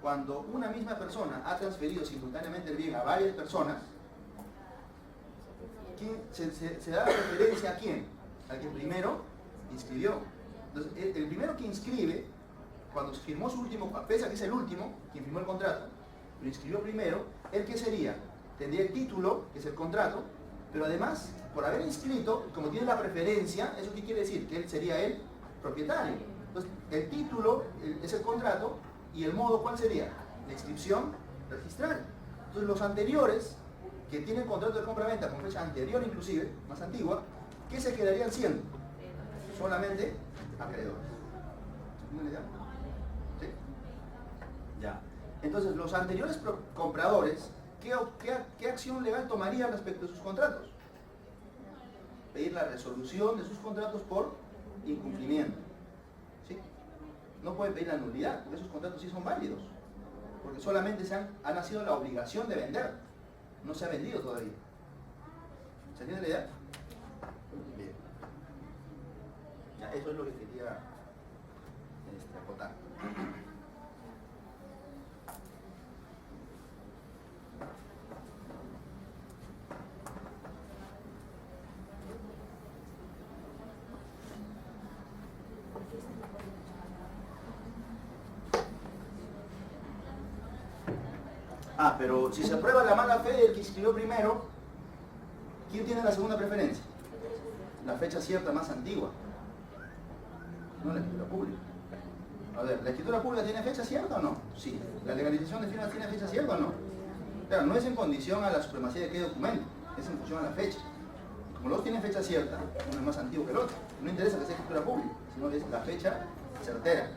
Cuando una misma persona ha transferido simultáneamente el bien a varias personas, ¿se da referencia a quién? Al que primero inscribió. Entonces, el primero que inscribe, cuando firmó su último, pese a que es el último, quien firmó el contrato, lo inscribió primero, ¿el qué sería? Tendría el título, que es el contrato, pero además, por haber inscrito, como tiene la preferencia, ¿eso qué quiere decir? Que él sería el propietario. Entonces, el título es el contrato, y el modo, ¿cuál sería? La inscripción registral. Entonces, los anteriores, que tienen contrato de compra-venta con fecha anterior inclusive, más antigua, ¿qué se quedarían siendo? Solamente acreedores. ¿Entienden la idea? ¿Sí? Ya. Entonces, los anteriores compradores, ¿qué acción legal tomarían respecto de sus contratos? Pedir la resolución de sus contratos por incumplimiento. ¿Sí? No pueden pedir la nulidad, porque esos contratos sí son válidos. Porque solamente ha nacido la obligación de vender. No se ha vendido todavía. ¿Se entiende la idea? Bien. Ya, eso es lo que quería acotar. Pero si se aprueba la mala fe del que inscribió primero, ¿quién tiene la segunda preferencia? La fecha cierta más antigua. No la escritura pública. A ver, ¿la escritura pública tiene fecha cierta o no? Sí. ¿La legalización de firmas tiene fecha cierta o no? Claro, no es en condición a la supremacía de qué documento, es en función a la fecha. Como los dos tienen fecha cierta, uno es más antiguo que el otro. No interesa que sea escritura pública, sino que es la fecha certera.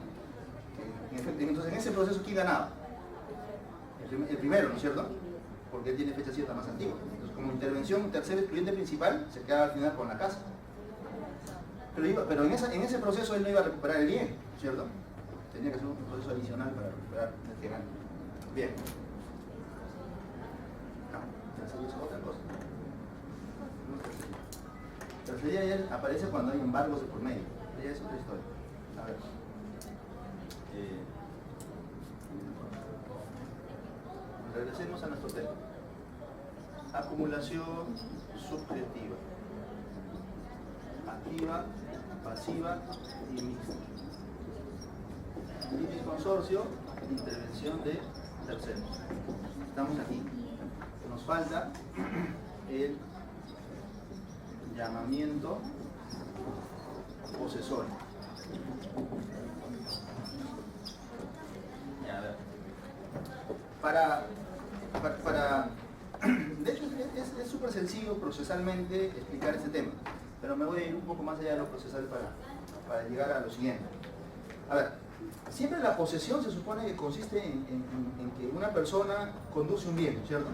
Entonces, en ese proceso, ¿quién ganaba? El primero, ¿no es cierto? Porque él tiene fecha cierta más antigua. Entonces, como intervención, tercer excluyente principal, se queda al final con la casa. Pero en ese proceso él no iba a recuperar el bien, ¿cierto? Tenía que hacer un proceso adicional para recuperar este gano. Bien. No, tercería es otra cosa. Tercería ya aparece cuando hay embargos de por medio. Ya es otra historia. A ver. Regresemos a nuestro tema. Acumulación subjetiva. Activa, pasiva y mixta. Litis consorcio, intervención de terceros. Estamos aquí. Nos falta el llamamiento posesorio. Ya, a ver. De hecho, es súper sencillo procesalmente explicar este tema, pero me voy a ir un poco más allá de lo procesal para llegar a lo siguiente. A ver, siempre la posesión se supone que consiste en que una persona conduce un bien, ¿cierto?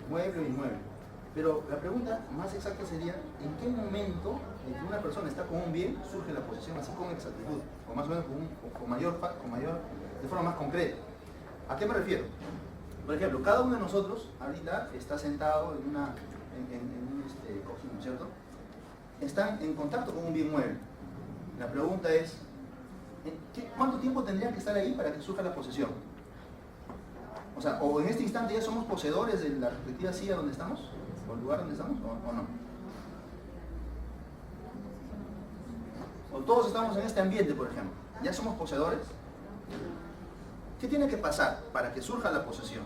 Mueble o inmueble. Pero la pregunta más exacta sería, ¿en qué momento en que una persona está con un bien surge la posesión así con exactitud? O más o menos con mayor, de forma más concreta. ¿A qué me refiero? Por ejemplo, cada uno de nosotros ahorita está sentado en un cojín, ¿cierto? Están en contacto con un bien mueble. La pregunta es, ¿cuánto tiempo tendría que estar ahí para que surja la posesión? O sea, o en este instante ya somos poseedores de la respectiva silla donde estamos, o el lugar donde estamos, o no. O todos estamos en este ambiente, por ejemplo. ¿Ya somos poseedores? ¿Qué tiene que pasar para que surja la posesión?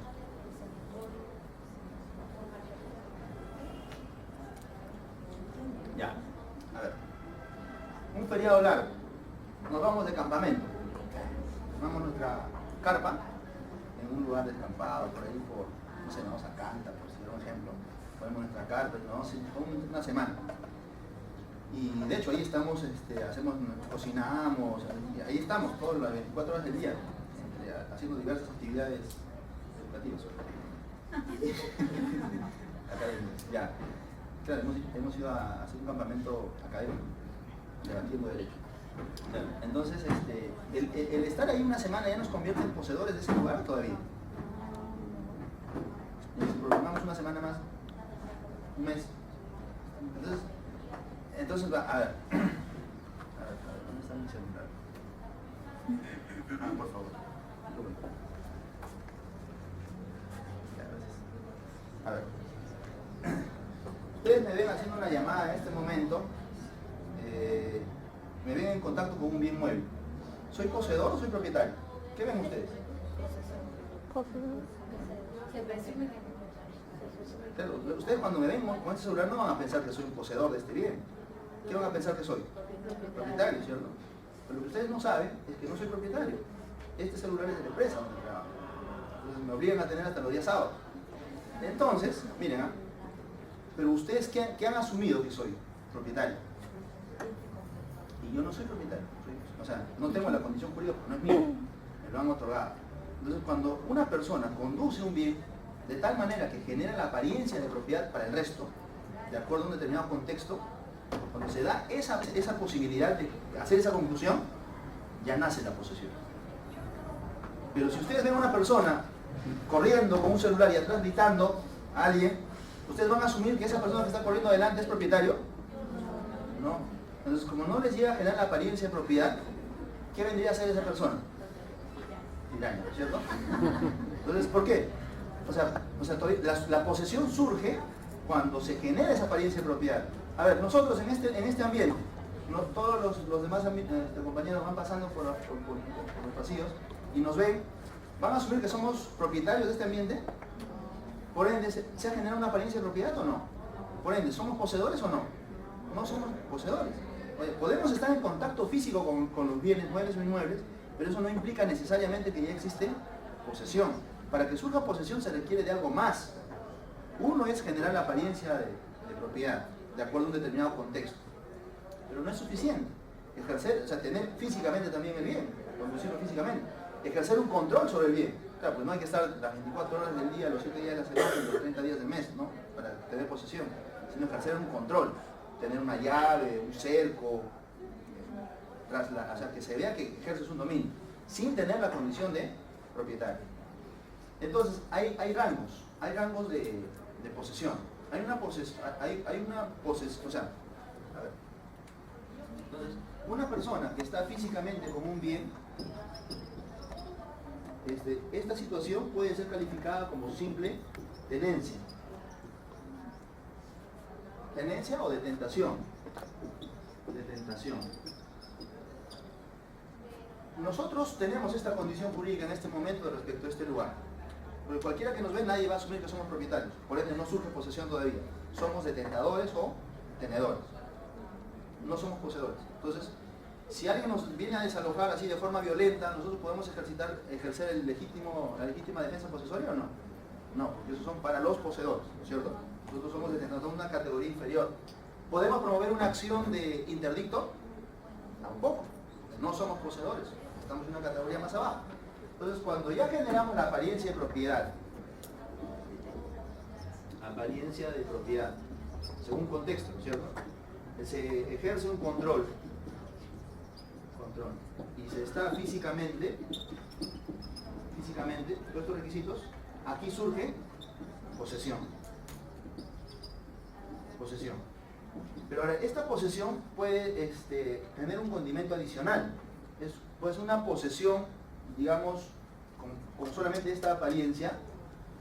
Ya, a ver. Un feriado largo. Nos vamos de campamento. Tomamos nuestra carpa en un lugar descampado, por ahí, no sé, vamos a Canta, por decir un ejemplo. Ponemos nuestra carpa y nos vamos una semana. Y de hecho ahí estamos, cocinamos, ahí estamos todas las 24 horas del día, haciendo diversas actividades educativas. Académicas, ya. Claro, hemos ido a hacer un campamento académico, debatiendo derecho. Claro. Entonces, el estar ahí una semana ya nos convierte en poseedores de ese lugar todavía. Y si programamos una semana más, un mes. Entonces va, a ver, ¿dónde está mi celular? Por favor. A ver. Ustedes me ven haciendo una llamada en este momento, me ven en contacto con un bien mueble. ¿Soy poseedor o soy propietario? ¿Qué ven ustedes? Se presume que Claro, ustedes cuando me ven con este celular no van a pensar que soy un poseedor de este bien. ¿Qué van a pensar que soy? Propietario, ¿cierto? Pero lo que ustedes no saben es que no soy propietario. Este celular es de la empresa donde trabajo. Entonces me obligan a tener hasta los días sábados. Entonces, miren, pero ustedes ¿qué han asumido que soy? Propietario. Y yo no soy propietario. O sea, no tengo la condición jurídica, no es mío. Me lo han otorgado. Entonces, cuando una persona conduce un bien de tal manera que genera la apariencia de propiedad para el resto, de acuerdo a un determinado contexto, cuando se da esa posibilidad de hacer esa conclusión, ya nace la posesión. Pero si ustedes ven a una persona corriendo con un celular y atrás gritando a alguien, ¿ustedes van a asumir que esa persona que está corriendo adelante es propietario? No. Entonces, como no les llega a generar la apariencia de propiedad, ¿qué vendría a ser esa persona? Tiraña, ¿cierto? Entonces, ¿por qué? O sea la posesión surge cuando se genera esa apariencia de propiedad. A ver, nosotros en este ambiente, todos los demás compañeros van pasando por los pasillos y nos ven, ¿van a asumir que somos propietarios de este ambiente? Por ende, ¿se ha generado una apariencia de propiedad o no? Por ende, ¿somos poseedores o no? No somos poseedores. Oye, podemos estar en contacto físico con los bienes muebles o inmuebles, pero eso no implica necesariamente que ya existe posesión. Para que surja posesión se requiere de algo más. Uno es generar la apariencia de propiedad, de acuerdo a un determinado contexto. Pero no es suficiente. Ejercer, o sea, tener físicamente también el bien, conducirlo físicamente. Ejercer un control sobre el bien. Claro, pues no hay que estar las 24 horas del día, los 7 días de la semana y los 30 días del mes, ¿no? Para tener posesión, sino ejercer un control. Tener una llave, un cerco, o sea, que se vea que ejerces un dominio, sin tener la condición de propietario. Entonces, hay rangos de posesión. Hay una posesión, o sea, a ver. Entonces, una persona que está físicamente como un bien, esta situación puede ser calificada como simple tenencia. Tenencia o de tentación. De tentación. Nosotros tenemos esta condición jurídica en este momento respecto a este lugar. Porque cualquiera que nos ve, nadie va a asumir que somos propietarios. Por ende, no surge posesión todavía. Somos detentadores o tenedores. No somos poseedores. Entonces, si alguien nos viene a desalojar así de forma violenta, ¿nosotros podemos ejercer la legítima defensa posesoria o no? No, porque esos son para los poseedores, ¿no es cierto? Nosotros somos detentadores, una categoría inferior. ¿Podemos promover una acción de interdicto? Tampoco. No somos poseedores, estamos en una categoría más abajo. Entonces, cuando ya generamos la apariencia de propiedad, según contexto, ¿no es cierto? Se ejerce un control, y se está físicamente, todos estos requisitos, aquí surge posesión. Pero ahora, esta posesión puede tener un condimento adicional. Puede ser una posesión, digamos, con solamente esta apariencia,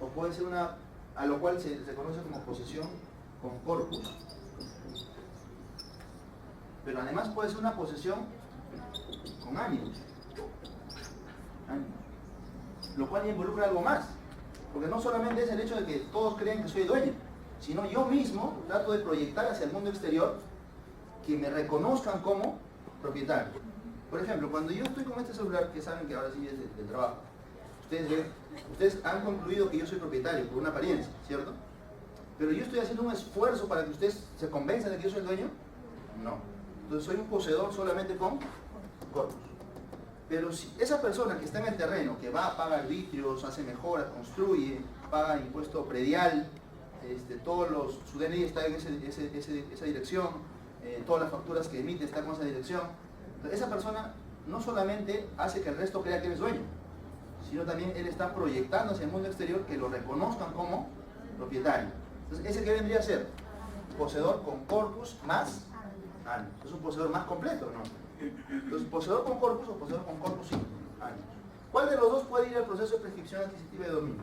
o puede ser una, a lo cual se conoce como posesión con corpus. Pero además puede ser una posesión con ánimos. Lo cual involucra algo más. Porque no solamente es el hecho de que todos creen que soy dueño, sino yo mismo trato de proyectar hacia el mundo exterior que me reconozcan como propietario. Por ejemplo, cuando yo estoy con este celular, que saben que ahora sí es del trabajo, ustedes han concluido que yo soy propietario por una apariencia, ¿cierto? Pero yo estoy haciendo un esfuerzo para que ustedes se convenzan de que yo soy el dueño. No. Entonces soy un poseedor solamente con corpus. Pero si esa persona que está en el terreno, que va, paga arbitrios, hace mejoras, construye, paga impuesto predial, su DNI está en esa dirección, todas las facturas que emite están con esa dirección, entonces, esa persona no solamente hace que el resto crea que él es dueño, sino también él está proyectando hacia el mundo exterior que lo reconozcan como propietario. Entonces, ese que vendría a ser poseedor con corpus más ánimos. Es un poseedor más completo, ¿no? Entonces, poseedor con corpus o poseedor con corpus sin ánimos. ¿Cuál de los dos puede ir al proceso de prescripción adquisitiva y de dominio?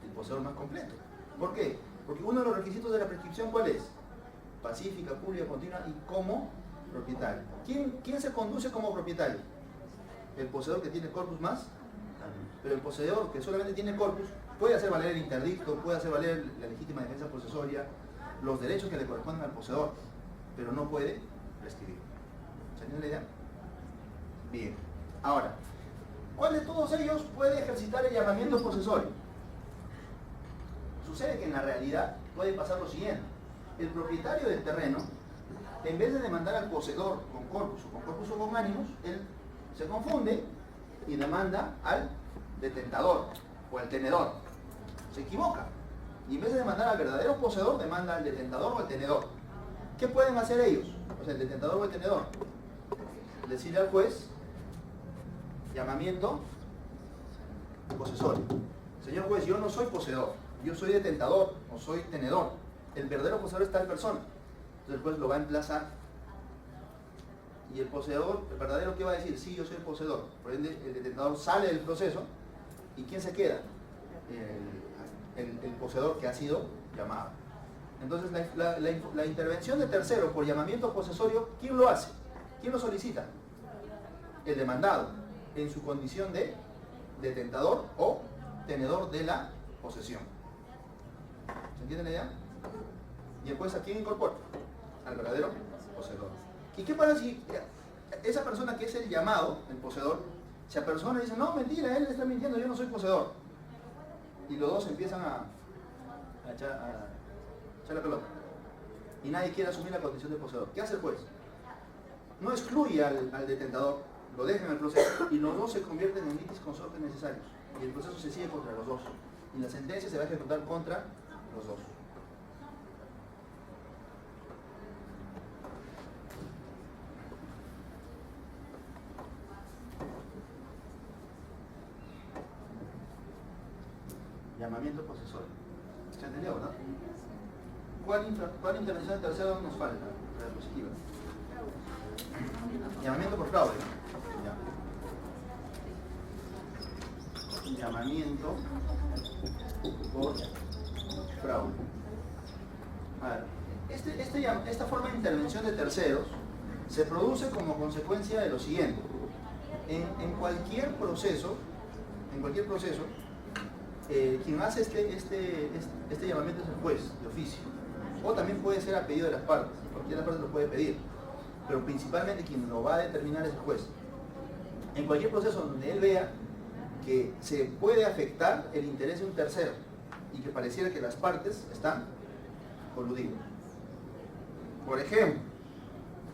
El poseedor más completo. ¿Por qué? Porque uno de los requisitos de la prescripción, ¿cuál es? Pacífica, pública, continua y como propietario. ¿Quién se conduce como propietario? El poseedor que tiene corpus más. Pero el poseedor que solamente tiene corpus puede hacer valer el interdicto, puede hacer valer la legítima defensa posesoria, los derechos que le corresponden al poseedor, pero no puede prescribir. ¿Se entiende la idea? Bien. Ahora, ¿cuál de todos ellos puede ejercitar el llamamiento posesorio? Sucede que en la realidad puede pasar lo siguiente. El propietario del terreno, en vez de demandar al poseedor con corpus o con ánimos, él se confunde y demanda al detentador o al tenedor. Se equivoca. Y en vez de demandar al verdadero poseedor, demanda al detentador o al tenedor. ¿Qué pueden hacer ellos? O sea, el detentador o el tenedor. Decirle al juez, llamamiento posesorio. Señor juez, yo no soy poseedor, yo soy detentador o soy tenedor. El verdadero poseedor es tal persona. Entonces el juez lo va a emplazar. Y el poseedor, el verdadero, ¿qué va a decir? Sí, yo soy el poseedor. Por ende, el detentador sale del proceso. ¿Y quién se queda? El poseedor que ha sido llamado. Entonces, la intervención de tercero por llamamiento posesorio, ¿quién lo hace? ¿Quién lo solicita? El demandado, en su condición de detentador o tenedor de la posesión. ¿Se entiende la idea? Y después, ¿a quién incorpora? Al verdadero poseedor. ¿Y qué pasa si esa persona que es el llamado, el poseedor, se apersona y dice, no, mentira, él está mintiendo, yo no soy poseedor? Y los dos empiezan a echar la pelota. Y nadie quiere asumir la condición de poseedor. ¿Qué hace el juez? no excluye al detentador, lo deja en el proceso y los dos se convierten en litis consortes necesarios. Y el proceso se sigue contra los dos. Y la sentencia se va a ejecutar contra los dos. Llamamiento posesorio. ¿Se entendió, verdad? ¿Cuál intervención de tercero nos falta? La diapositiva. Llamamiento por fraude. Ya. Llamamiento por fraude. A ver, esta forma de intervención de terceros se produce como consecuencia de lo siguiente. En cualquier proceso, quien hace este llamamiento es el juez de oficio, o también puede ser a pedido de las partes, cualquiera de las partes lo puede pedir, pero principalmente quien lo va a determinar es el juez. En cualquier proceso donde él vea que se puede afectar el interés de un tercero y que pareciera que las partes están coludidas. Por ejemplo,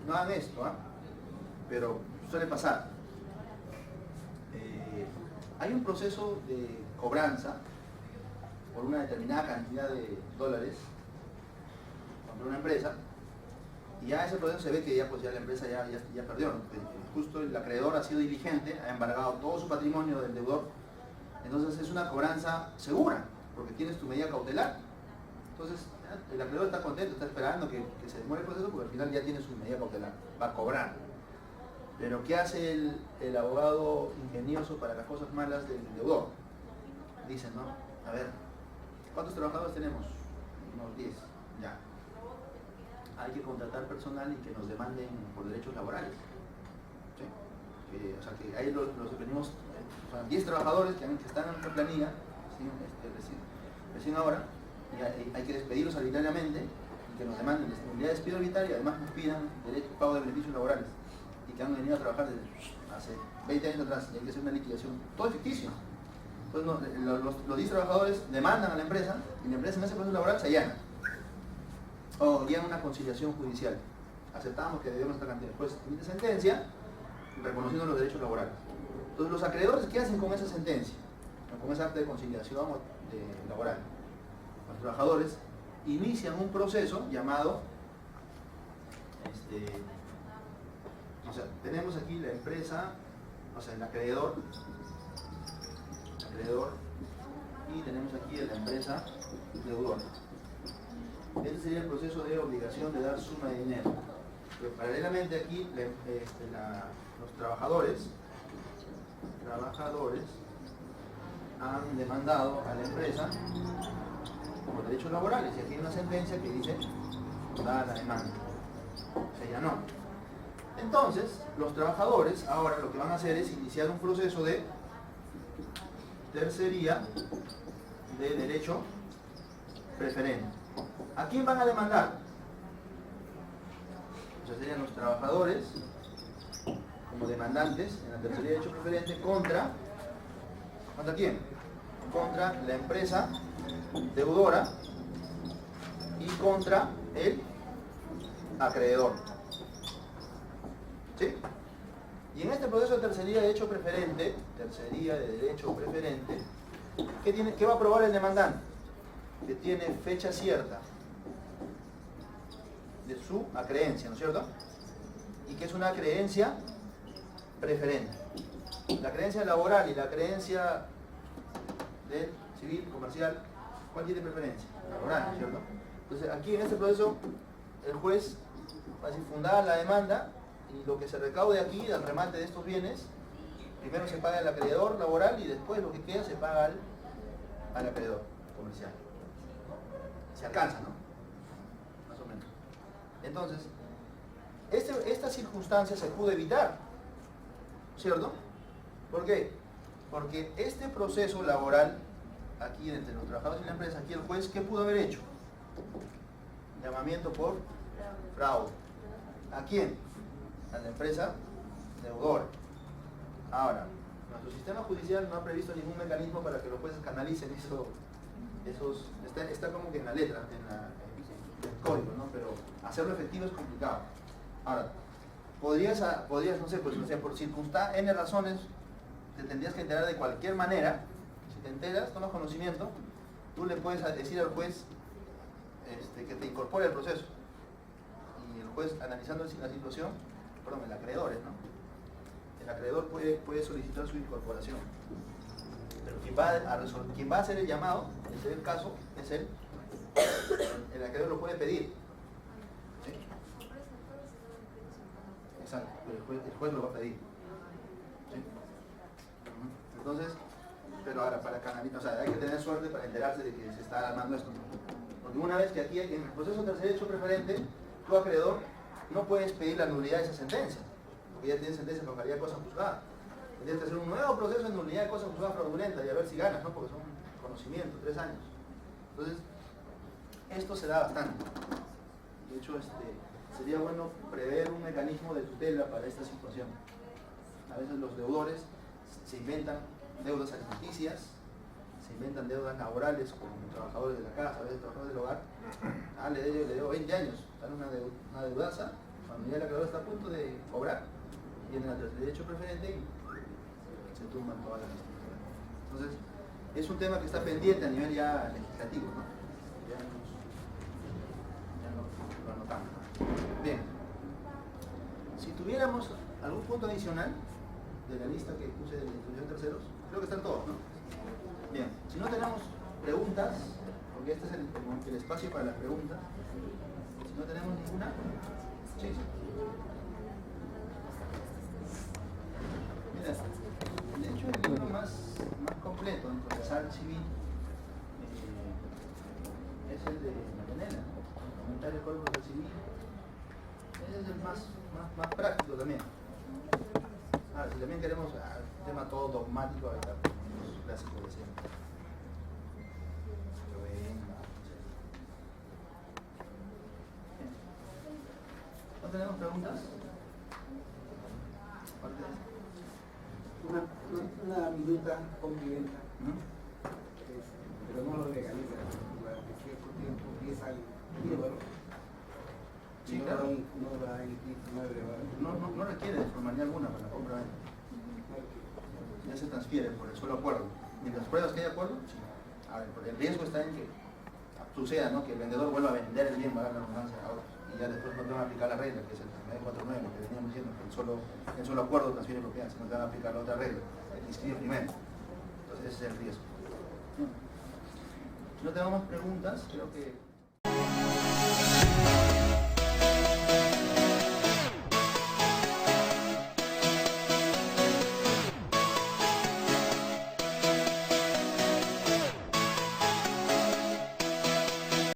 no hagan esto, pero suele pasar. Hay un proceso de cobranza por una determinada cantidad de dólares contra una empresa, y ya ese proceso se ve que ya la empresa ya perdió, ¿no? Justo el acreedor ha sido diligente, ha embargado todo su patrimonio del deudor, entonces es una cobranza segura, porque tienes tu medida cautelar. Entonces el acreedor está contento, está esperando que se demore el proceso, porque al final ya tiene su medida cautelar, va a cobrar. Pero ¿qué hace el abogado ingenioso para las cosas malas del deudor? Dicen, ¿no? A ver, ¿cuántos trabajadores tenemos? Unos 10, ya. Hay que contratar personal y que nos demanden por derechos laborales. ¿Sí? O sea, que ahí los tenemos, o sea, 10 trabajadores que están en nuestra planilla, recién ahora, y hay que despedirlos arbitrariamente y que nos demanden disponibilidad de despido arbitrario y además nos pidan pago de beneficios laborales, y que han venido a trabajar desde hace 20 años atrás y hay que hacer una liquidación. Todo es ficticio. Entonces los 10 trabajadores demandan a la empresa y la empresa en ese proceso laboral se allana. O guían una conciliación judicial. Aceptamos que debemos esta cantidad. Después emite sentencia reconociendo los derechos laborales. Entonces los acreedores, ¿qué hacen con esa sentencia? Con ese acto de conciliación laboral. Los trabajadores inician un proceso llamado o sea, tenemos aquí la empresa, o sea, el acreedor, y tenemos aquí la empresa deudor. Este sería el proceso de obligación de dar suma de dinero. Pero paralelamente aquí los trabajadores han demandado a la empresa por derechos laborales, y aquí hay una sentencia que dice dada la demanda, se allanó. Entonces, los trabajadores ahora lo que van a hacer es iniciar un proceso de tercería de derecho preferente. ¿A quién van a demandar? O sea, serían los trabajadores como demandantes en la tercería de derecho preferente ¿contra quién? Contra la empresa deudora y contra el acreedor. ¿Sí? Y en este proceso de tercería de derecho preferente, ¿qué va a probar el demandante? Que tiene fecha cierta de su acreencia, ¿no es cierto? Y que es una creencia preferente. La creencia laboral y la creencia del civil, comercial, ¿cuál tiene preferencia? Laboral, ¿no es cierto? Entonces aquí en este proceso el juez va a decir fundada la demanda, y lo que se recaude aquí del remate de estos bienes, primero se paga al acreedor laboral y después lo que queda se paga al acreedor comercial. Se alcanza, ¿no? Más o menos. Entonces, esta circunstancia se pudo evitar, ¿cierto? ¿Por qué? Porque este proceso laboral, aquí entre los trabajadores y la empresa, aquí el juez, ¿qué pudo haber hecho? Llamamiento por fraude. ¿A quién? A la empresa deudora. Ahora, nuestro sistema judicial no ha previsto ningún mecanismo para que los jueces canalicen está como que en la letra, en el código, ¿no? Pero hacerlo efectivo es complicado. Ahora, podrías, no sé, pues, o sea, por circunstancias, N razones, te tendrías que enterar de cualquier manera. Si te enteras, tomas conocimiento, tú le puedes decir al juez que te incorpore al proceso. Y el juez, analizando la situación, perdón, el acreedor, ¿no? El acreedor puede solicitar su incorporación. Pero quien va a hacer el llamado, en ese caso, es él. El acreedor lo puede pedir. ¿Sí? Exacto, pero el juez lo va a pedir. ¿Sí? Entonces, pero ahora para canalizar, o sea, hay que tener suerte para enterarse de que se está armando esto. Porque una vez que aquí en el proceso de tercer derecho preferente, tu acreedor no puedes pedir la nulidad de esa sentencia, porque ya tienes sentencia con calidad de cosa juzgada. Tienes que hacer un nuevo proceso de nulidad de cosa juzgada fraudulenta y a ver si ganas, ¿no? Porque son conocimientos, 3 años. Entonces, esto se da bastante. De hecho, sería bueno prever un mecanismo de tutela para esta situación. A veces los deudores se inventan deudas alimenticias, se inventan deudas laborales con trabajadores de la casa, a veces trabajadores del hogar. Le debo 20 años, dan una deudaza, cuando ya el acreedor está a punto de cobrar, viene al derecho preferente y se tumban todas las instituciones. Entonces, es un tema que está pendiente a nivel ya legislativo, ¿no? Ya lo anotamos. Bien, si tuviéramos algún punto adicional de la lista que puse de la institución de terceros, creo que están todos, ¿no? Bien, si no tenemos preguntas, porque este es el espacio para las preguntas, si no tenemos ninguna, sí. Mira, de hecho el libro más completo en procesal civil es el de Mayanela, ¿no? Comentario del Código Procesal Civil. Ese es el más práctico también. Ahora, si también queremos un tema todo dogmático, ahí está, los clásicos de siempre. ¿No tenemos preguntas? Aparte de eso. Una minuta complementa, pero no lo legaliza durante cierto tiempo, 10 años. Sí, claro. No No requiere de formalidad alguna para la compra-venta. Ya se transfiere por el solo acuerdo. Mientras pruebas que hay acuerdo, sí. Ahora, el riesgo está en que suceda, ¿no? Que el vendedor vuelva a vender el bien, va a dar la redundancia a otros. Y ya después no te van a aplicar la regla, que es el 49, lo que veníamos diciendo, que el solo acuerdo transfiere propiedad, sino te van a aplicar la otra regla, el que inscribe primero. Entonces ese es el riesgo. Si no tenemos más preguntas, creo que...